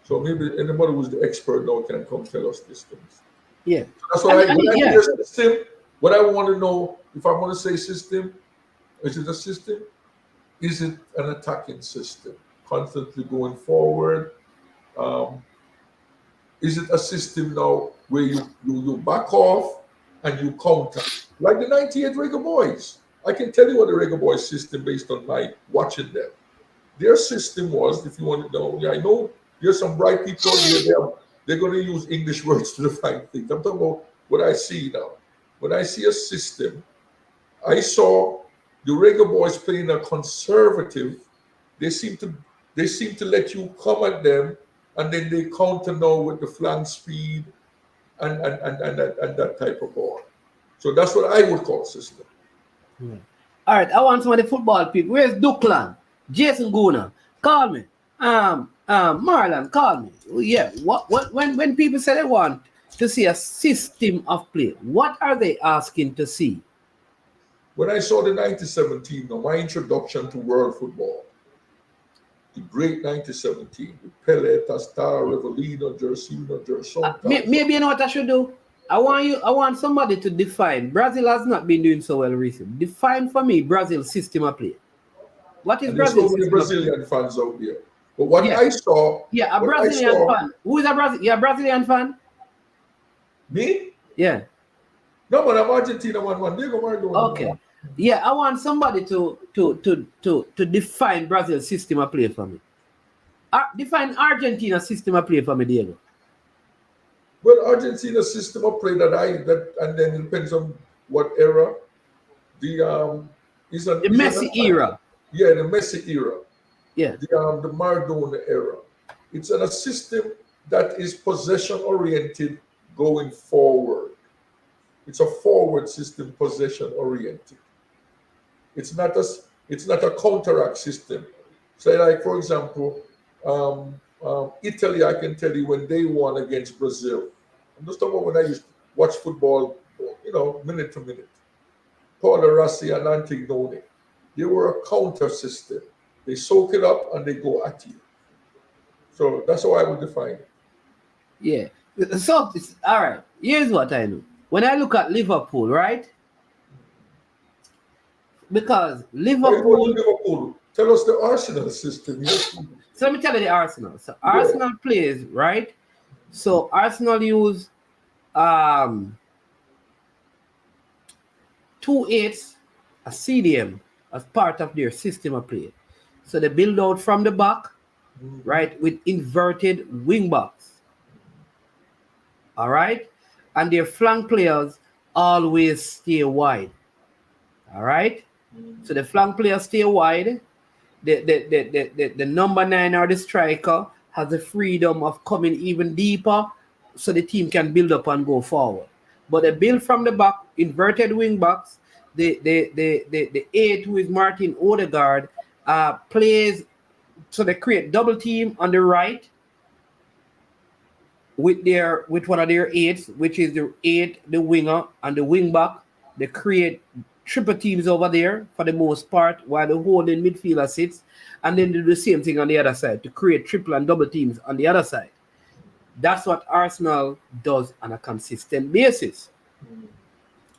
So maybe anybody who's the expert now can come tell us these things.
Yeah.
That's what I hear system. What I want to know, if I want to say system, is it a system? Is it an attacking system? Constantly going forward? Is it a system now where you back off and you counter? Like the 98 Reggae Boys. I can tell you what the Reggae Boys system based on my watching them. Their system was, if you want to know, I know there's some bright people here, they're going to use English words to define things. I'm talking about what I see now. When I see a system, I saw the Reggae Boys playing a conservative. They seem to let you come at them, and then they counter now with the flank speed and that type of ball. So that's what I would call system.
All right, I want some of the football people. Where's Duckland? Jason Guna, call me. Marlon, call me. Yeah, when people say they want to see a system of play, what are they asking to see?
When I saw the 97 team, now my introduction to world football, the great 97 team, with Pele, Tastar, Rivellino, Gersino, Gerson.
Maybe you know what I should do? I want somebody to define. Brazil has not been doing so well recently. Define for me Brazil's system of play. What is Brazil?
There's so many Brazilian fans out there. But what I saw...
Yeah, a Brazilian fan. Who is a Brazilian fan?
Me?
Yeah.
No, but I'm Argentina one. They go Maradona.
Okay. Yeah, I want somebody to define Brazil's system of play for me. Define Argentina's system of play for me, Diego.
Well, Argentina's system of play and then it depends on what era. The
Messi era.
Yeah, the Messi era.
Yeah.
The Maradona era. It's a system that is possession oriented going forward. It's a forward system, possession oriented. It's not a counteract system. Say, like, for example, Italy, I can tell you when they won against Brazil. I'm just talking about when I used to watch football, minute to minute. Paolo Rossi and Antignoni. They were a counter system. They soak it up and they go at you. So that's how I would define it.
Yeah. So, all right. Here's what I know. When I look at Liverpool, right? Because
Liverpool. Tell us the Arsenal system.
So let me tell you the Arsenal. So Arsenal plays, right? So Arsenal use 2/8 a CDM as part of their system of play. So they build out from the back, right, with inverted wing backs. All right? And their flank players always stay wide. All right? So the flank players stay wide. The number 9 or the striker has the freedom of coming even deeper so the team can build up and go forward. But they build from the back, inverted wing backs. The 8, who is Martin Odegaard, plays, so they create double team on the right with one of their 8s, which is the 8, the winger, and the wing back. They create triple teams over there for the most part, while the holding midfielder sits, and then do the same thing on the other side to create triple and double teams on the other side. That's what Arsenal does on a consistent basis.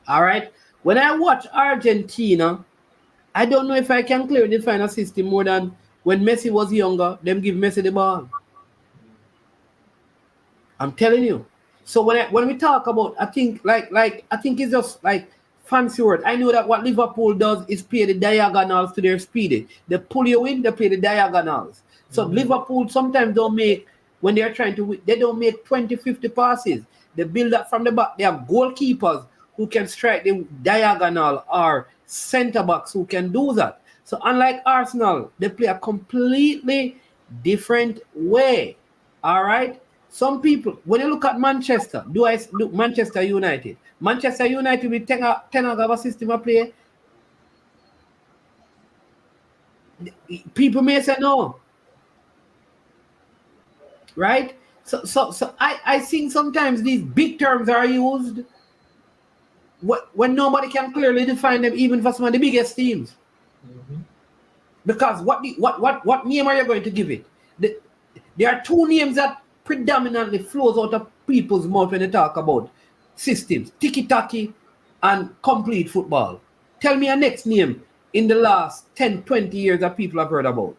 All right. When I watch Argentina, I don't know if I can clearly define a system more than when Messi was younger, them give Messi the ball. I'm telling you. So when we talk about, I think it's just like fancy word. I know that what Liverpool does is play the diagonals to their speed. They pull you in, they play the diagonals. So Liverpool sometimes don't make, when they're trying to win, they don't make 20, 50 passes. They build up from the back. They have goalkeepers who can strike the diagonal or center backs who can do that. So unlike Arsenal, they play a completely different way. All right? Some people, when you look at Manchester, Manchester United? Manchester United with 10 of a system of play. People may say no. Right? So I think sometimes these big terms are used when nobody can clearly define them, even for some of the biggest teams. Because what name are you going to give it? There are two names that predominantly flows out of people's mouth when they talk about systems: tiki-taki and complete football. Tell me a next name in the last 10, 20 years that people have heard about.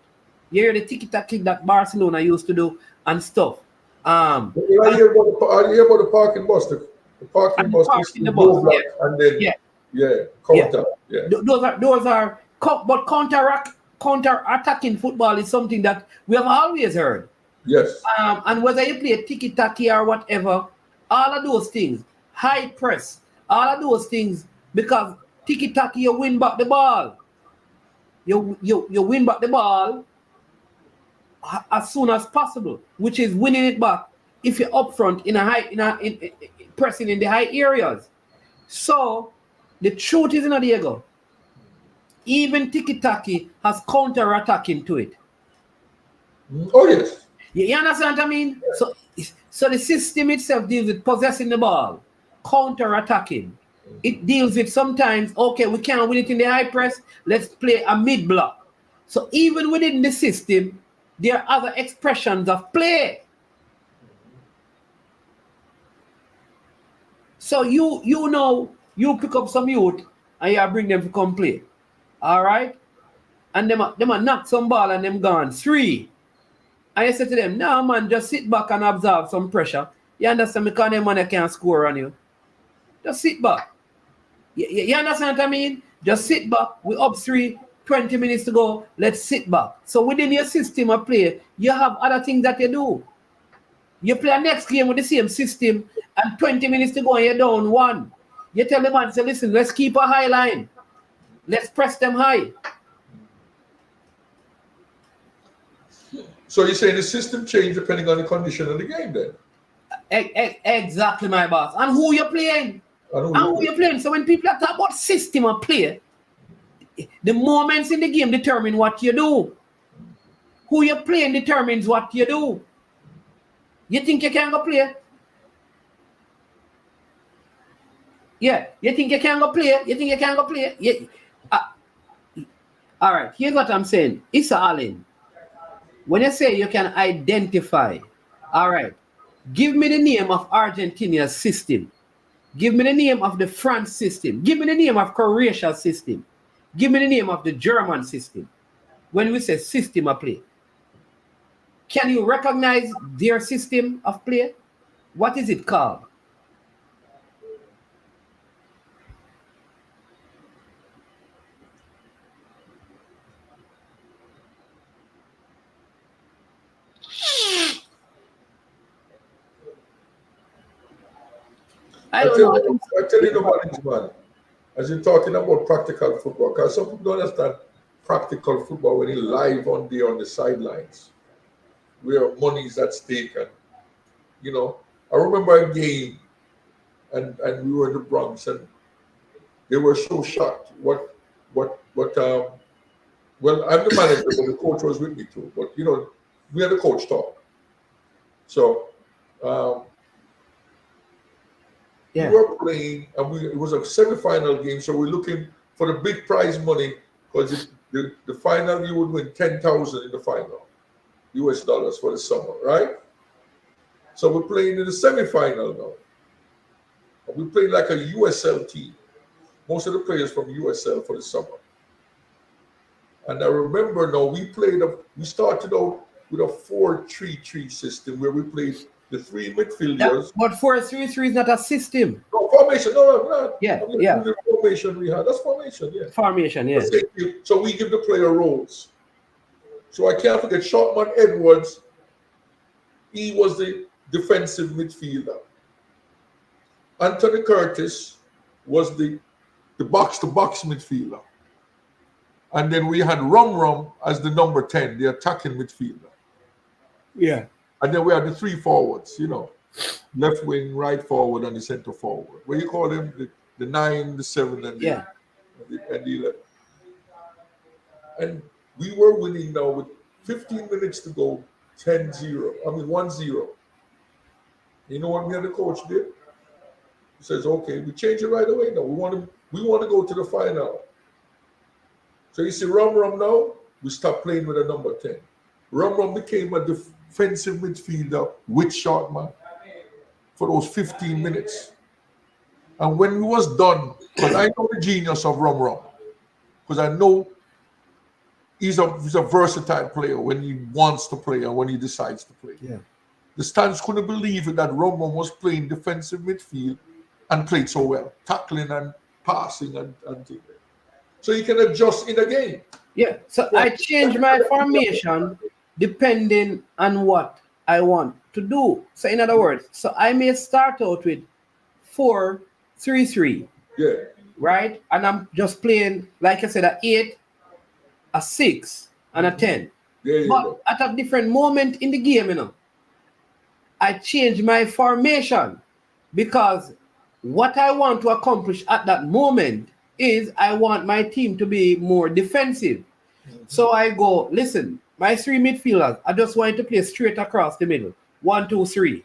You hear the tiki-taki that Barcelona used to do and stuff.
I hear about the parking bus. The parking bus.
The bus, yeah.
And then
yeah.
Counter. Yeah.
Those are but counter-attacking football is something that we have always heard.
Yes.
And whether you play tiki-taki or whatever, all of those things, high press, all of those things, because tiki-taki, you win back the ball. You win back the ball as soon as possible, which is winning it back if you're up front in pressing in the high areas. So the truth is, Diego, even tiki-taki has counter-attacking to it.
Oh, yes.
You understand what I mean? So the system itself deals with possessing the ball, counter-attacking. It deals with sometimes, okay, we can't win it in the high press, let's play a mid-block. So even within the system, there are other expressions of play. So you pick up some youth and you bring them to come play. All right? And them knock some ball and them gone 3. And you say to them, no man, just sit back and absorb some pressure. You understand? Because them man can't score on you. Just sit back. You understand what I mean? Just sit back. We up 3, 20 minutes to go. Let's sit back. So within your system of play, you have other things that you do. You play a next game with the same system and 20 minutes to go and you're down 1. You tell the man, say, listen, let's keep a high line. Let's press them high.
So you're saying the system changed depending on the condition of the game then?
Exactly, my boss. And who you're playing. So when people talk about system of play, the moments in the game determine what you do. Who you're playing determines what you do. You think you can go play? Yeah. You think you can go play? Yeah. All right. Here's what I'm saying. Issa Allen. When you say you can identify, all right, give me the name of Argentina's system. Give me the name of the France system. Give me the name of Croatia's system. Give me the name of the German system. When we say system of play, can you recognize their system of play? What is it called?
I tell you what it is, man. As you're talking about practical football, because some people don't understand practical football when you're live on the sidelines, where money is at stake. And, I remember a game, and we were in the Bronx, and they were so shocked. Well, I'm the manager, but the coach was with me too. But, we had the coach talk. So, we were playing, and it was a semi-final game, so we're looking for the big prize money, because the final, you would win $10,000 in the final, US dollars for the summer, right? So we're playing in the semi-final now. And we played like a USL team. Most of the players from USL for the summer. And I remember now, we started out with a 4-3-3 system where we played the 3 midfielders.
But 4-3-3 is not a system.
No, formation. No, not.
Yeah.
The formation we had. That's formation, yeah.
Formation, yeah.
So we give the player roles. So I can't forget Shotman Edwards. He was the defensive midfielder. Anthony Curtis was the box-to-box midfielder. And then we had Rum as the number 10, the attacking midfielder.
Yeah.
And then we had the 3 forwards, left wing, right forward, and the center forward. What do you call them? The 9, the 7, and the 11. And we were winning now with 15 minutes to go, 1-0. You know what me and the coach did? He says, okay, we change it right away now. We want to go to the final. So you see Rum now, we start playing with a number 10. Rum became a defensive midfielder with Shotman for those 15 minutes. And when we was done, because I know the genius of Rum, because I know he's a versatile player when he wants to play and when he decides to play.
Yeah.
The stands couldn't believe it that Rum was playing defensive midfield and played so well, tackling and passing and things. So you can adjust in the game.
Yeah. So I change my formation depending on what I want to do. So in other words, so I may start out with 4-3-3.
Yeah.
Right? And I'm just playing, like I said, a 8, a 6, and a 10. But at a different moment in the game, you know, I change my formation because what I want to accomplish at that moment is I want my team to be more defensive. So I go, listen, my 3 midfielders, I just want to play straight across the middle. 1, 2, 3.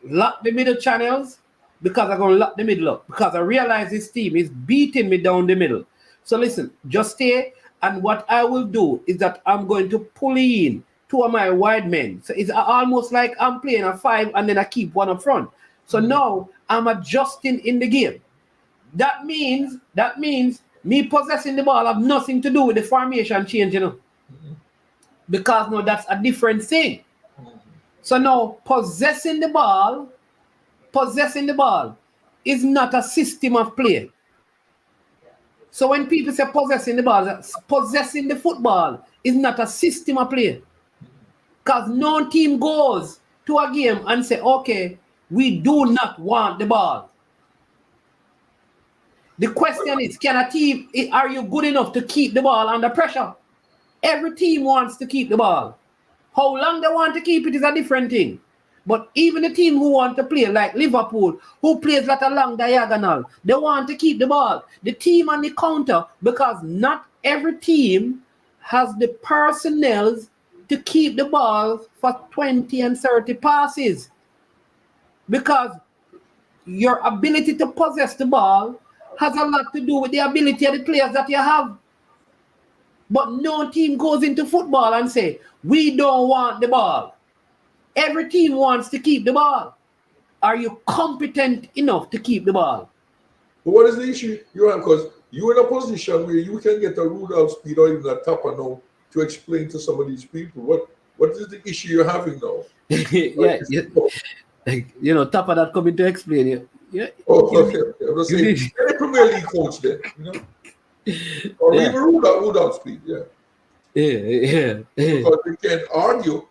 Lock the middle channels because I'm going to lock the middle up because I realize this team is beating me down the middle. So listen, just stay. And what I will do is that I'm going to pull in 2 of my wide men. So it's almost like I'm playing a 5 and then I keep 1 up front. So now I'm adjusting in the game. That means me possessing the ball have nothing to do with the formation change, you know. Because now that's a different thing. So now possessing the ball is not a system of play. So when people say possessing the ball, possessing the football is not a system of play. Because no team goes to a game and say, okay, we do not want the ball. The question is, can a team, are you good enough to keep the ball under pressure? Every team wants to keep the ball. How long they want to keep it is a different thing. But even the team who want to play, like Liverpool, who plays like a long diagonal, they want to keep the ball. The team on the counter, because not every team has the personnel to keep the ball for 20 and 30 passes. Because your ability to possess the ball has a lot to do with the ability of the players that you have. But no team goes into football and say, we don't want the ball. Every team wants to keep the ball. Are you competent enough to keep the ball?
But what is the issue you have? Because you're in a position where you can get a Rudolph speed or even a Tapper now to explain to some of these people. What is the issue you're having now?
Yeah. You know, Tapper that coming to explain it. Yeah.
Oh, okay. I'm just saying, any Premier League coach there, you know? Or even Rudolph speed, yeah.
Yeah.
Because we can't argue.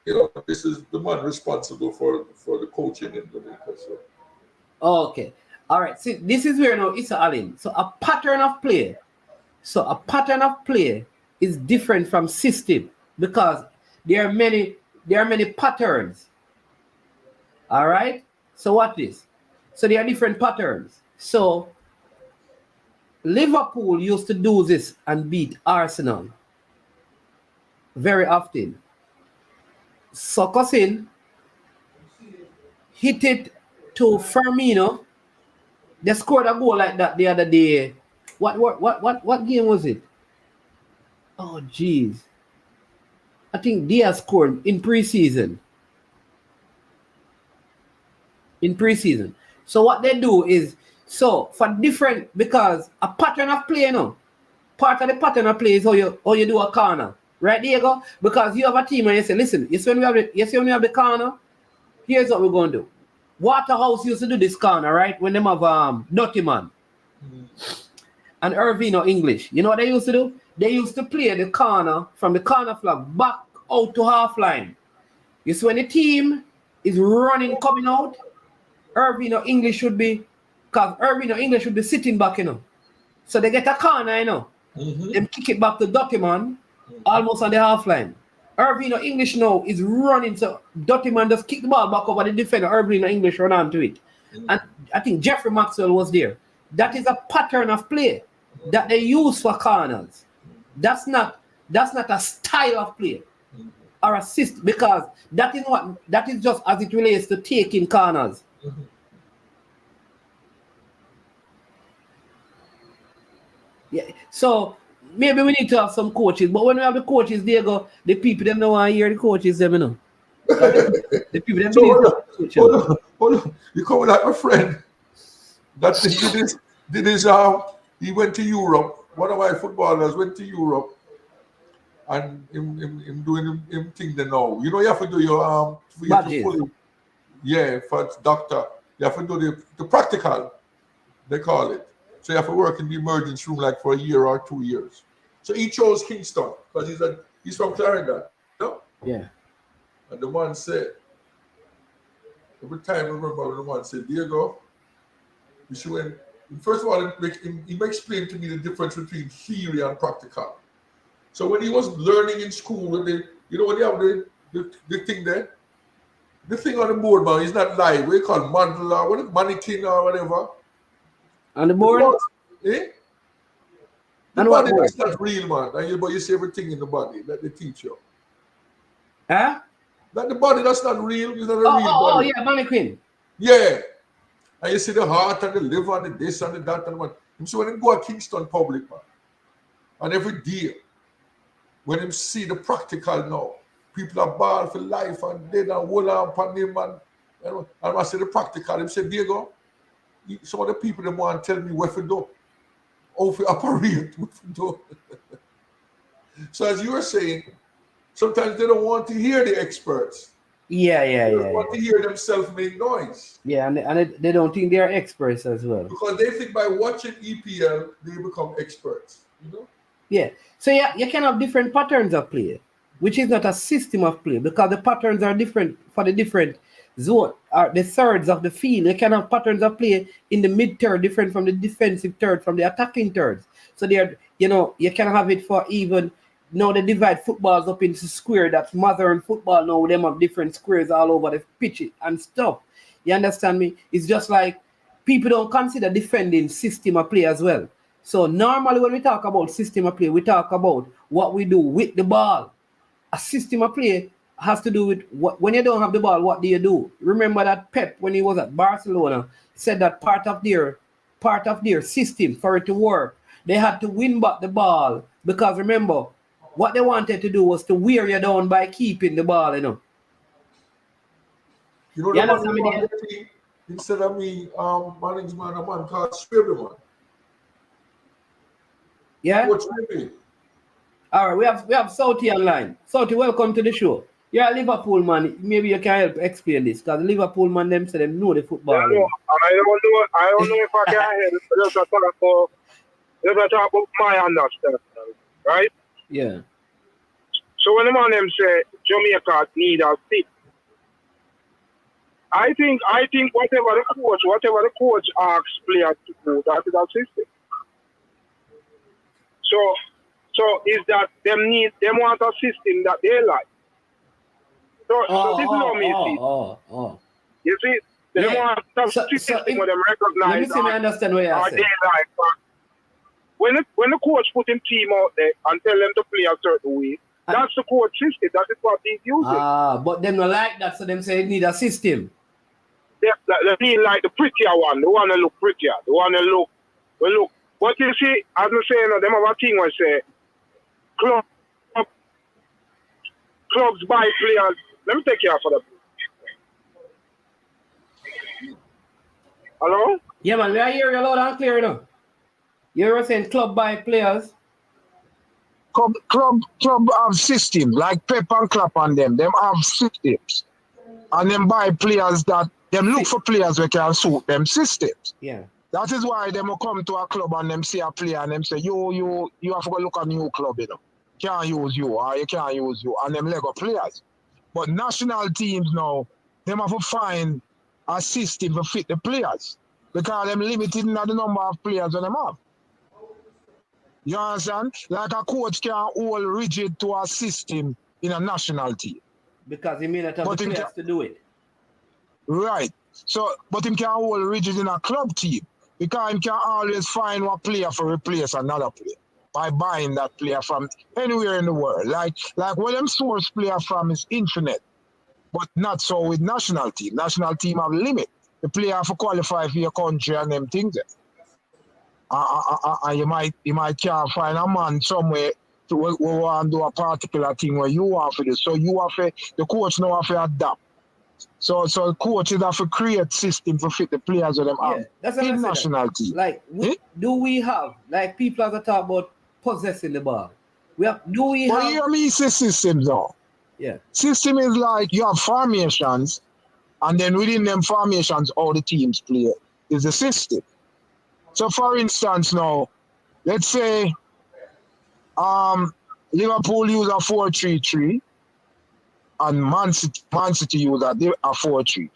You know, this is the man responsible for the coaching in the league. So.
Okay. All right. See, this is where now it's Allen. So a pattern of play. So a pattern of play is different from system because there are many patterns. All right. So what this? So there are different patterns. So Liverpool used to do this and beat Arsenal very often. Suckers in, hit it to Firmino. They scored a goal like that the other day. What game was it? Oh, jeez. I think Diaz scored in preseason. So what they do is, so for different, because a pattern of play, you know, part of the pattern of play is how you do a corner. Right, Diego? Because you have a team and you say, listen, you see when we have the corner, here's what we're going to do. Waterhouse used to do this corner, right? When they have Dirty Man and Irvine or English. You know what they used to do? They used to play the corner from the corner flag back out to half line. You see when the team is running, coming out, Irvine or English should be, because Irvine or English should be sitting back, you know. So they get a corner, you know. Them kick it back to Dirty Man. Almost on the half line. Irvine or English now is running, so Dirty Man just kick the ball back over the defender. Irvine or English run onto it. And I think Jeffrey Maxwell was there. That is a pattern of play that they use for corners. That's not a style of play or a system, because that is just as it relates to taking corners. Yeah. So maybe we need to have some coaches, but when we have the coaches, the people them don't want to hear the coaches, them, you know. The people them
so hold on. You coming like my friend that did this he went to Europe. One of my footballers went to Europe and him doing him thing they know. You know you have to do your for doctor. You have to do the practical. they call it. So you have to work in the emergency room like for a year or 2 years. So he chose Kingston because he's from Clarendon. No?
Yeah.
And the man said, every time I remember the man said, Diego, you see when, first of all, he explained to me the difference between theory and practical. So when he was learning in school, when they have the thing there, the thing on the board, man, is not live. We call mandala, what is mannequin or whatever.
On the board?
The
And
body,
what
that's not real, man. But you see everything in the body, that they teach you.
Huh?
That the body, that's not real. It's not a real body.
Oh, yeah, mannequin.
Yeah. And you see the heart and the liver and the this and the that and the one. So when they go to Kingston Public, man, and every day, when them see the practical now, people are ball for life and dead and hold on upon him and I say the practical, them say, Diego, some of the people them want to tell me what to do. How to operate, what to do. So as you were saying, sometimes they don't want to hear the experts.
Yeah.
They don't want to hear themselves make noise.
Yeah, and they don't think they are experts as well.
Because they think by watching EPL, they become experts. You know?
Yeah. So yeah, you can have different patterns of play, which is not a system of play because the patterns are different for the different zone or the thirds of the field. You can have patterns of play in the mid third different from the defensive third, from the attacking thirds. So they're, you can have it for even now they divide footballs up into square. That's modern football now. Them have different squares all over the pitch and stuff. You understand me? It's just like people don't consider defending system of play as well. So normally when we talk about system of play, we talk about what we do with the ball. A system of play has to do with when you don't have the ball, what do you do? Remember that Pep, when he was at Barcelona, said that part of their system for it to work, they had to win back the ball because remember, what they wanted to do was to wear you down by keeping the ball,
You know the man instead of me management, a man called Scribbler, man.
Yeah?
What's maybe?
All right, we have Southie online. Southie, welcome to the show. You're a Liverpool man. Maybe you can help explain this because the Liverpool man them say them know the football.
I don't know if I can hear this. Just talk about my understanding, right?
Yeah.
So when the man them say Jamaica need a fix, I think whatever the coach asks players to do, that is a system. So is that them want a system that they like. So this is how me see. You see, they want a system where them recognize.
Let me understand what you're saying.
When the coach put him team out there and tell them to play a certain way, that's the coach system. That is what he's using.
But them not like that, so them say they need a system.
They need like the prettier one, the one that look prettier, the one that look. But you see, as I say, them have a thing where say clubs buy players. Let me take care for that. Hello?
Yeah, man, we are hearing you loud and clear now. You were saying club buy players.
Club have systems like Pep and Clap on them. Them have systems, and them buy players that them look for players who can suit them systems.
Yeah.
That is why them will come to a club and them see a player and them say, you have to go look at a new club, Can't use you or you can't use you, and them Lego players. But national teams now, them have to find a system to fit the players because them limited in the number of players that them have. You understand? Like a coach can't hold rigid to a system in a national team.
Because he may not have the players to do it.
Right. So, but him can hold rigid in a club team because he can always find one player for replace another player by buying that player from anywhere in the world. Like where them source player from is infinite, but not so with national team. National team have limit. The player have to qualify for your country and them things. You might can't find a man somewhere to want to do a particular thing where you have to do. So you have to, the coach now have to adapt. So coaches have to create system to fit the players that them have in national team.
Like, do we have, like people as a talk about possessing the ball? But
you mean systems now?
Yeah.
System is like you have formations, and then within them formations, all the teams play is the system. So for instance now, let's say Liverpool use a 4-3-3 and Man City use a 4-3-3.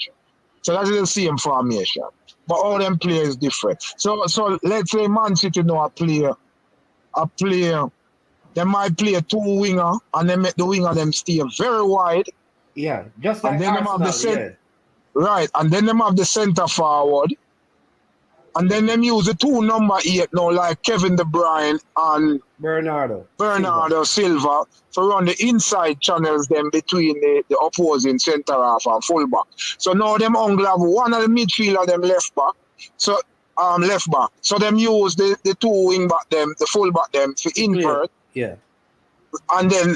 So that's the same formation. But all them players is different. So let's say Man City know a player, they might play a 2 winger and they make the winger them stay very wide.
Yeah, just like
and then
Arsenal,
them have the
yeah.
Right, and then them have the centre forward. And then them use the 2 number 8 now, like Kevin De Bruyne and
Bernardo
Silva to run the inside channels them between the opposing centre half and full back. So now them only have one of the midfielder them left back. So left back. So them use the 2 wing back them, the full back them to invert.
Yeah.
And then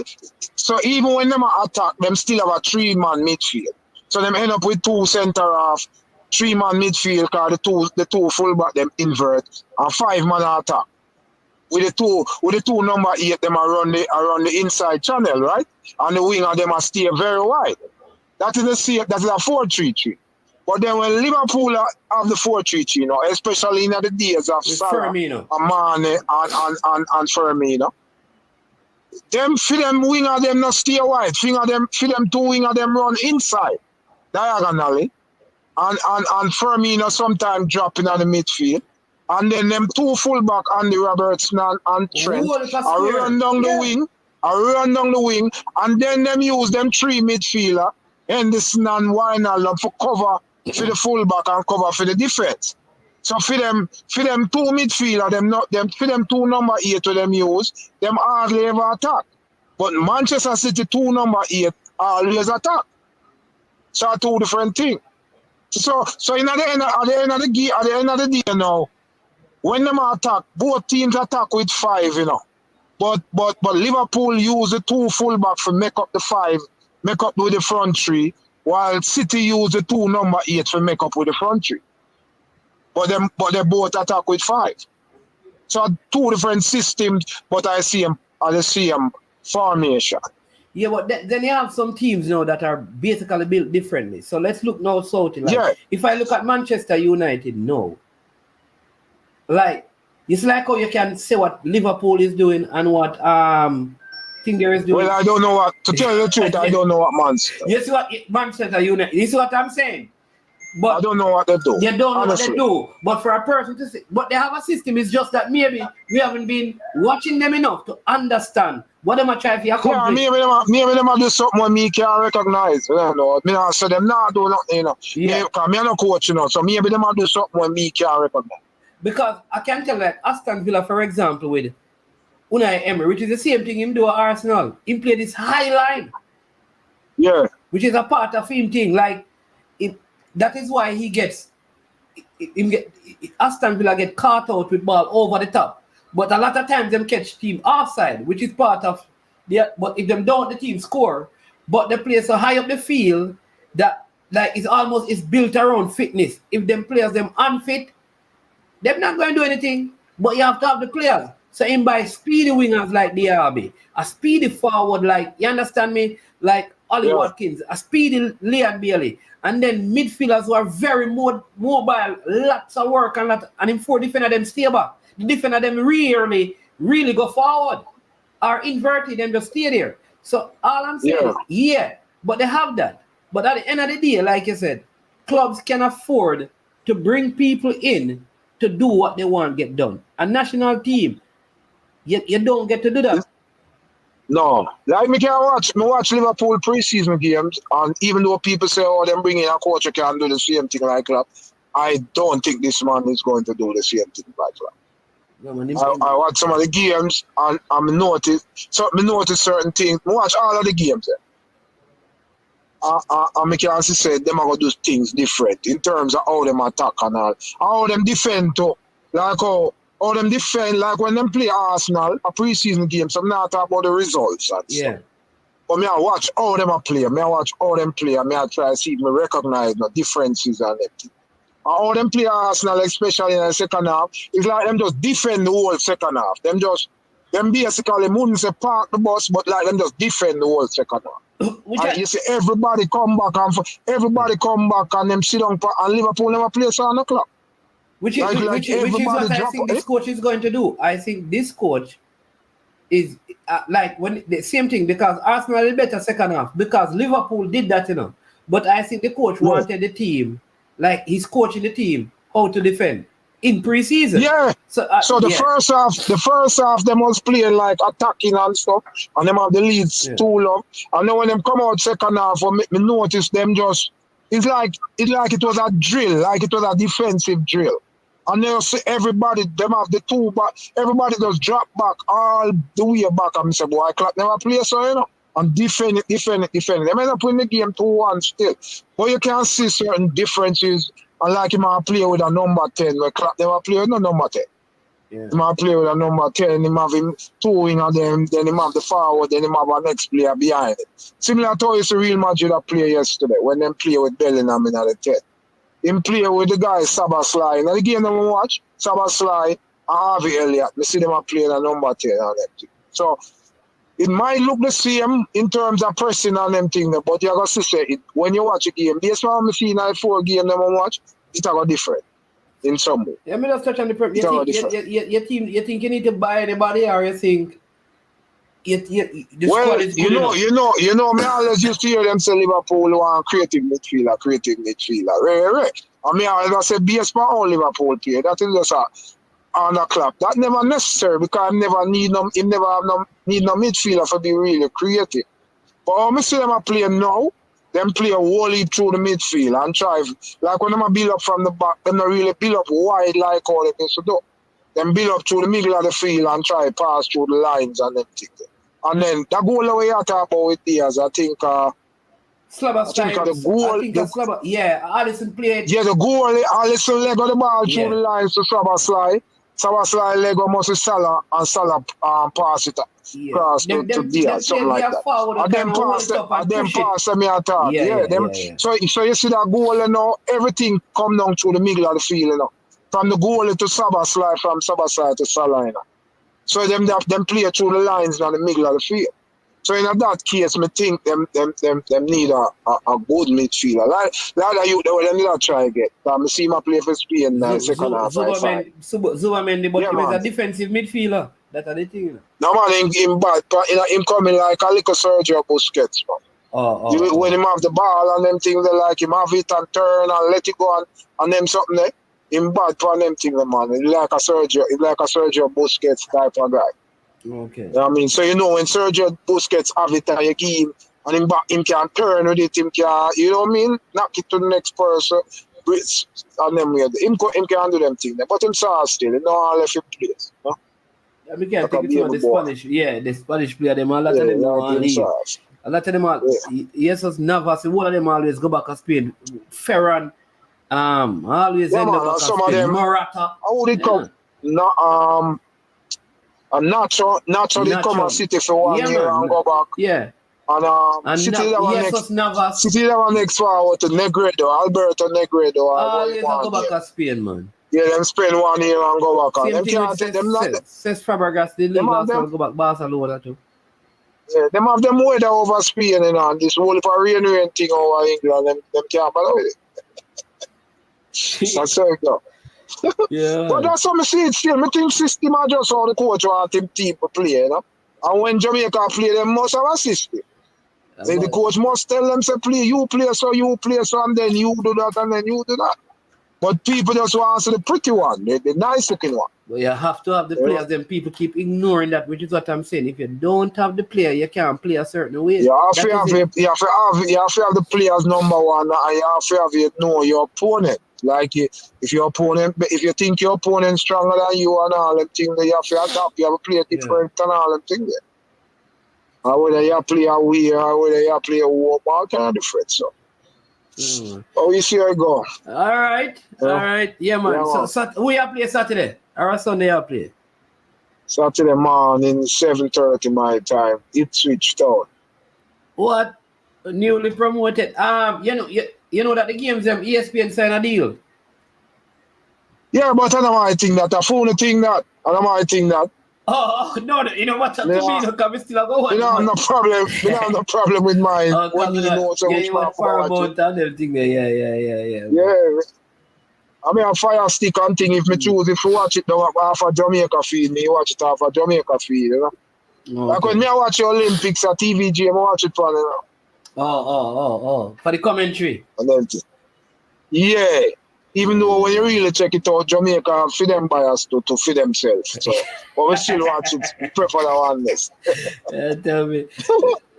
so even when them attack, them still have a 3-man midfield. So them end up with 2 centre half, 3-man midfield, because the two fullback them invert, and 5-man attack. With the two number 8 them around the inside channel, right? And the winger them are stay very wide. That is a 4-3-3. But then when Liverpool have the 4-3-3, you know, especially in the days of Salah,
Firmino,
and Mane and Firmino, them for them winger them not stay wide. For them 2 winger them run inside diagonally. And Firmino sometimes dropping on the midfield. And then them 2 fullback, Andy Robertson and Trent, I run down the wing, and then them use them 3 midfielder, Henderson and Wijnaldum for cover for the fullback and cover for the defense. So for them 2 midfielder, for them 2 number 8 to them use, them hardly ever attack. But Manchester City 2 number 8 always attack. So 2 different things. So in at the end of the day now, when them attack, both teams attack with 5, you know. But Liverpool use the 2 fullback for make up the 5, make up with the front 3, while City use the 2 number 8 for make up with the front 3. But they both attack with 5. So 2 different systems, but I see them at the same formation.
Yeah, but then you have some teams, you know, that are basically built differently. So let's look now south. Like, if I look at Manchester United, no. Like, it's like how you can say what Liverpool is doing and what Tinger is doing.
Well, I don't know what, to tell you the truth, I don't know what Manchester.
You see what Manchester United, you see what I'm saying? But
I don't know what they do.
They don't know
honestly.
what they do. But for a person to say, but they have a system, it's just that maybe we haven't been watching them enough to understand what they are trying to accomplish.
Yeah, maybe them do something what me can recognize. You know, me not say them not do nothing, you know.
Yeah.
Because me no coach, you know, so maybe them do something what me can recognize.
Because I can tell like Aston Villa, for example, with Unai Emery, which is the same thing him do at Arsenal. He play this high line.
Yeah.
Which is a part of him thing. Like that is why he gets Aston Villa get caught out with ball over the top. But a lot of times them catch team offside, which is part of but if them don't the team score, but they play so high up the field that like it's built around fitness. If them players them unfit, they're not going to do anything. But you have to have the players. So in by speedy wingers like JAAA, a speedy forward like, you understand me, like Ollie Watkins, a speedy Leon Bailey, and then midfielders who are very mobile, lots of work and in 4 defender them stay back. The defender them really go forward or inverted and just stay there. So all I'm saying is, but they have that. But at the end of the day, like you said, clubs can afford to bring people in to do what they want to get done. A national team, you don't get to do that.
No. Like me watch Liverpool pre-season games, and even though people say, oh, them bringing a coach who can do the same thing like that, I don't think this man is going to do the same thing like that. I watch some of the games and I notice certain things. I watch all of the games. And I can say them are going to do things different in terms of how them attack and all. How them defend too. Like how them defend, like when them play Arsenal, a pre-season game, so I'm not talking about the results and stuff. But I watch how them play. I watch how them play and I try to see if I recognize the differences and everything. How them play Arsenal, especially in the second half, it's like them just defend the whole second half. Them basically wouldn't say park the bus, but like them just defend the whole second half. And you see everybody come back and them sit down and Liverpool never play 7 o'clock.
Which is what I think this coach is going to do. I think this coach is like when the same thing, because Arsenal did better second half because Liverpool did that, you know. But I think the coach wanted the team, like he's coaching the team how to defend in pre-season.
Yeah. So the first half them was playing like attacking and stuff, and them have the leads too long. And then when them come out second half, me notice them just it's like it was a drill, like it was a defensive drill. And then see everybody, them have the two back, everybody just drop back all the way back. And I say, boy, Clark never play so, you know. And defend it. They may not win the game 2-1 still. But you can see certain differences. And like him play with a number 10, where Clark never play with no number 10. Yeah. He might play with a number 10, he have him two winger, then he have the forward, then he have a next player behind it. Similar to how it's Real Madrid that play yesterday, when they play with Bellingham in the 10. Him play with the guy Szoboszlai. Now the game that we watch, Szoboszlai and Harvey Elliott, we see them playing a number 10 and them. So it might look the same in terms of pressing and them things, but you got to say it when you watch a game. Based on the see now 4 games that we watch, it's a different in some way.
Yeah, me just touch on the problem. You think you need to buy anybody, or you think the squad is good enough?
You know, me always used to hear them say Liverpool want creative midfielder. Right. I mean, I say based on all Liverpool player, that is just on a clap. That never necessary because I never need no midfielder for be really creative. But when I see them play now, them play wholly through the midfield and try, like when them build up from the back, them not really build up wide like all they used to do. Them build up through the middle of the field and try pass through the lines and them things. And then that goal away I talk about with Diaz, I think
Alisson played.
Yeah, the goal, Alisson leg on the ball through the lines to Szoboszlai. Szoboszlai leg almost to Salah, and Salah pass it across to Diaz, something like that. And then pass them attack. So you see that goal now, everything come down through the middle of the field, you know. From the goal to Szoboszlai, from Szoboszlai to Salah, you know. So them play through the lines in the middle of the field. So in that case, I think them need a good midfielder. Like you, they need to try again. I see my play for Spain now second half.
Zubamendi, but he is a defensive midfielder. That's the thing. You know?
No man, him coming like a little Sergio Busquets, man. When him have the ball and them things, they like him have it and turn and let it go and them something there. Him bad for them things, man. He's like a Sergio Busquets type of guy.
Okay.
You know what I mean? So you know when Sergio Busquets have it and you give him and him can turn with it, him can, you know what I mean? Knock it to the next person. And then him can do them things. But him saw still, you know, all left in place. You know?
Yeah, we can't take it to the Spanish. Yeah, the Spanish player, them, a lot of them don't leave. A lot of them are, Jesus Navas, one of them always go back to Spain. Ferran, always end up
some
Spain.
of them,
Morata.
How would it come? No, Nacho did come and City for 1 year and go back.
Yeah.
And City that one next forward to Negredo, Alberto Negredo.
Always go back to Spain, man.
Yeah, them spend 1 year and go back.
Same thing with Cesc Fabregas, they leave Arsenal go back Barcelona too.
Yeah, them have them weather over Spain, you know, and this whole rain thing over England, them can't bother with it. That's how it go.
Yeah.
But that's what I see it still. I think system are just how the coach want him team to play, you know. And when Jamaica play, them must have a system. The coach must tell them, say, you play so, and then you do that, and then you do that. But people just want to see the pretty one, the nice looking one.
But you have to have the players, then people keep ignoring that, which is what I'm saying. If you don't have the player, you can't play a certain way.
You have to have the players number one, and you have to have your opponent. Like if you think your opponent stronger than you and all them things, you have to adapt. You have to play different and all them things there. Or whether you play away or whether you play a warm, all kind of different. So. Oh, you see how it go.
All right. Yeah, man. Yeah, so who you play Saturday? Or Sunday you play?
Saturday morning, 7:30 my time. Ipswich Town.
What? Newly promoted. You know that the games them ESPN sign a deal.
Yeah, but I don't mind think that. I phone think that. I don't mind think that.
Oh no! You know what? To me, we still go on.
You know, I have no problem. You know, I have no problem with mine. When you know so
you want Paramount and everything there. Yeah.
Yeah. I mean, a fire stick and thing. If me choose, if you watch it now off a Jamaica feed, me watch it off a Jamaica feed, you know. Like when me I watch the Olympics at TVG, I watch it for you know.
Oh. For the commentary.
And then, yeah. Even though when you really check it out, Jamaica feed them bias to feed themselves. So, but we still watch it. We prefer the oneness.
Tell me.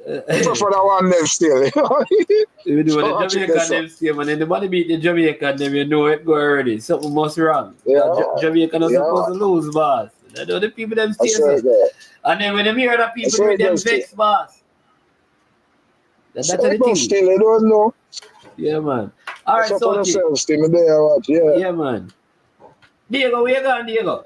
We prefer the oneness still.
We do the Jamaican them still, and then the body beat the Jamaican them, you know it go already. Something must wrong.
Yeah.
Jamaica not supposed to lose, boss. I know the people them still. And then when they hear the people with them vex, boss. That's the thing.
Still, I don't know.
Yeah, man. All right, so
yeah,
man. Diego, where you going, Diego?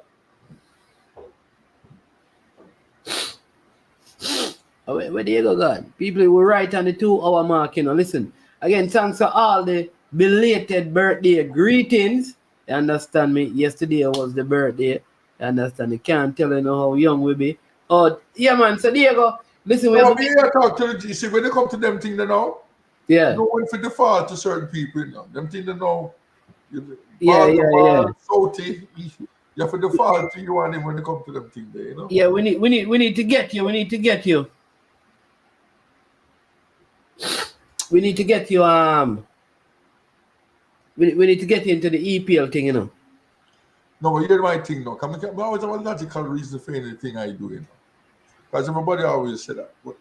Where Diego gone? People were right on the 2-hour mark, you know. Listen, again, thanks for all the belated birthday greetings. You understand me? Yesterday was the birthday. You understand? You can't tell you know how young we be. Oh, yeah, man. So, Diego, listen,
we talk to the GC. When they come to them things, they know.
Yeah.
No one for default to certain people, you know. Them things they know.
Yeah.
Salty. You have to default to you and them when they come to them things there, you know.
Yeah, we need to get you. We need to get you. We need to get you we need to get you into the EPL thing, you know.
No, but here's my thing now. I always have a logical reason for anything I do, you know. Because everybody always say that. But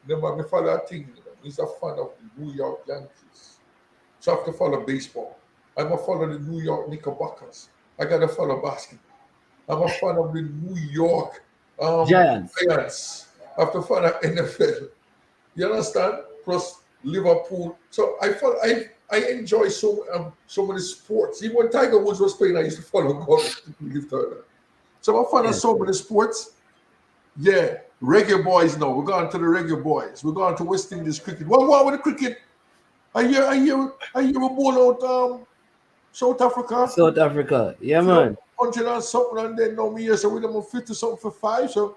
remember, me follow that thing, you know. He's a fan of the New York Yankees. So I have to follow baseball. I'm a fan of the New York Knickerbockers. I got to follow basketball. I'm a fan of the New York
Giants.
I have to follow NFL. You understand? Plus Liverpool. So I enjoy so many sports. Even when Tiger Woods was playing, I used to follow golf. So I'm a fan of so many sports. Yeah, reggae boys now. We're going to the reggae boys. We're going to West Indies cricket. What with the cricket? I hear we ball out South Africa.
South Africa, yeah, man.
100 and something, and then no me here, so we them 50 something for 5. So,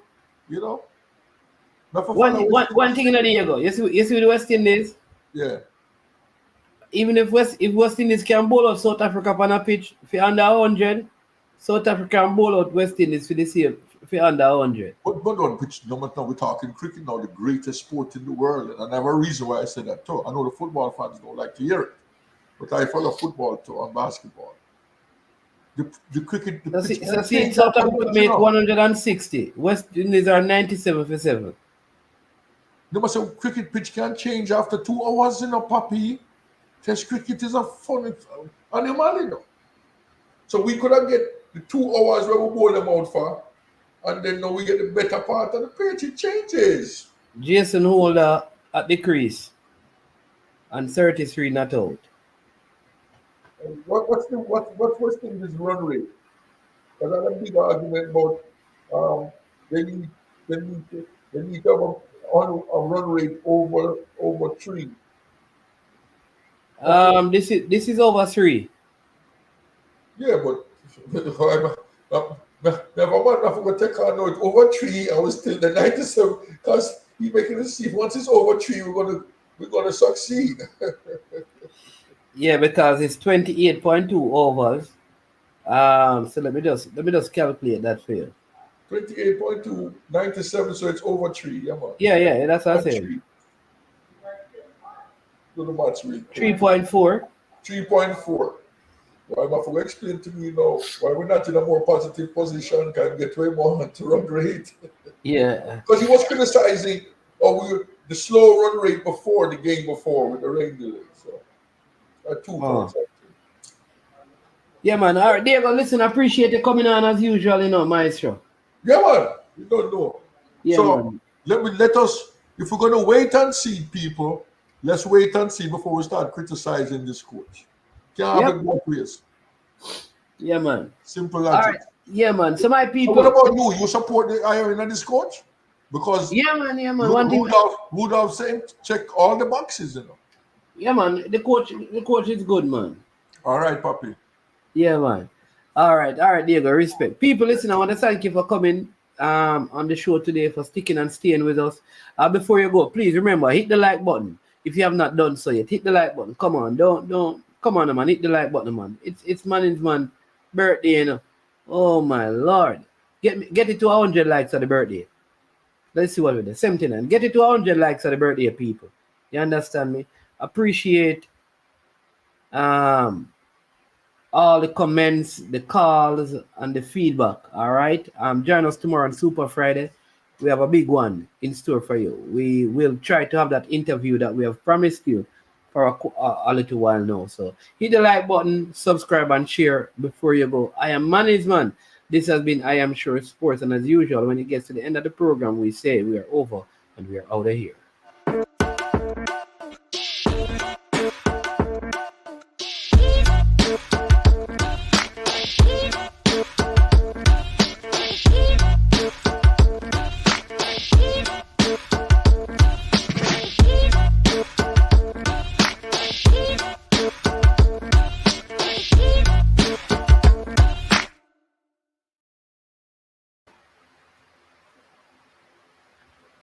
you know.
One thing in the Diego. You see the West Indies?
Yeah.
Even if West Indies can bowl out South Africa on a pitch for under 100, South Africa can bowl out West Indies for the same for under 100.
But on pitch, no matter we're talking cricket now, the greatest sport in the world, and I have a reason why I said that too. I know the football fans don't like to hear it, but I follow football too and basketball. The cricket.
South Africa made 160. West Indies are 97 for 7.
No, but so cricket pitch can change after 2 hours, you know, Papi. Test cricket is a fun animal, you know. So we could have get the 2 hours where we bowl them out for, and then now we get the better part of the pitch. It changes.
Jason Holder at the crease and 33 not out.
What's West Indies run rate? Because I had a big argument about they need to have a run rate over 3.
This is over 3.
Yeah, but never mind. I'm going to take on it over 3. I was still the 97 because he's making it see once it's over 3, we're gonna succeed.
Yeah, because it's 28.2 overs. So let me just calculate that for you.
28.2, 97, so it's over 3. Yeah, man.
Yeah, that's what I said.
Do the maths real quick.
3.4.
3.4. Well, I'm going to explain to me now why we're not in a more positive position, can get way more to run rate.
Yeah.
Because he was criticizing the slow run rate before the game before with the rain delay. So, 2 points.
Yeah, man. All right, Diego, listen, I appreciate you coming on as usual, you know, Maestro.
Yeah, man. You don't know.
Yeah,
so,
man.
let us, if we're going to wait and see, people, let's wait and see before we start criticizing this coach. Can't have it both ways.
Yeah, man.
Simple logic.
All right. Yeah, man. So my people.
So what about you? You support the hiring of this coach? Because
yeah, man.
Rudolph saying check all the boxes, you know.
Yeah, man. The coach is good, man.
All right, Papi.
Yeah, man. All right, Diego. Respect. People, listen, I want to thank you for coming on the show today, for sticking and staying with us. Before you go, please remember, hit the like button. If you have not done so yet, hit the like button. Come on, don't Come on, man. Hit the like button, man. It's man's birthday, you know. Oh my lord. Get it to 100 likes at the birthday. Let's see what we do. 79. Get it to 100 likes at the birthday, people. You understand me? Appreciate all the comments, the calls, and the feedback. All right. Join us tomorrow on Super Friday. We have a big one in store for you. We will try to have that interview that we have promised you for a little while now. So hit the like button, subscribe, and share before you go. I am Management. This has been I Am Sure Sports, and as usual, when it gets to the end of the program, we say we are over and we are out of here.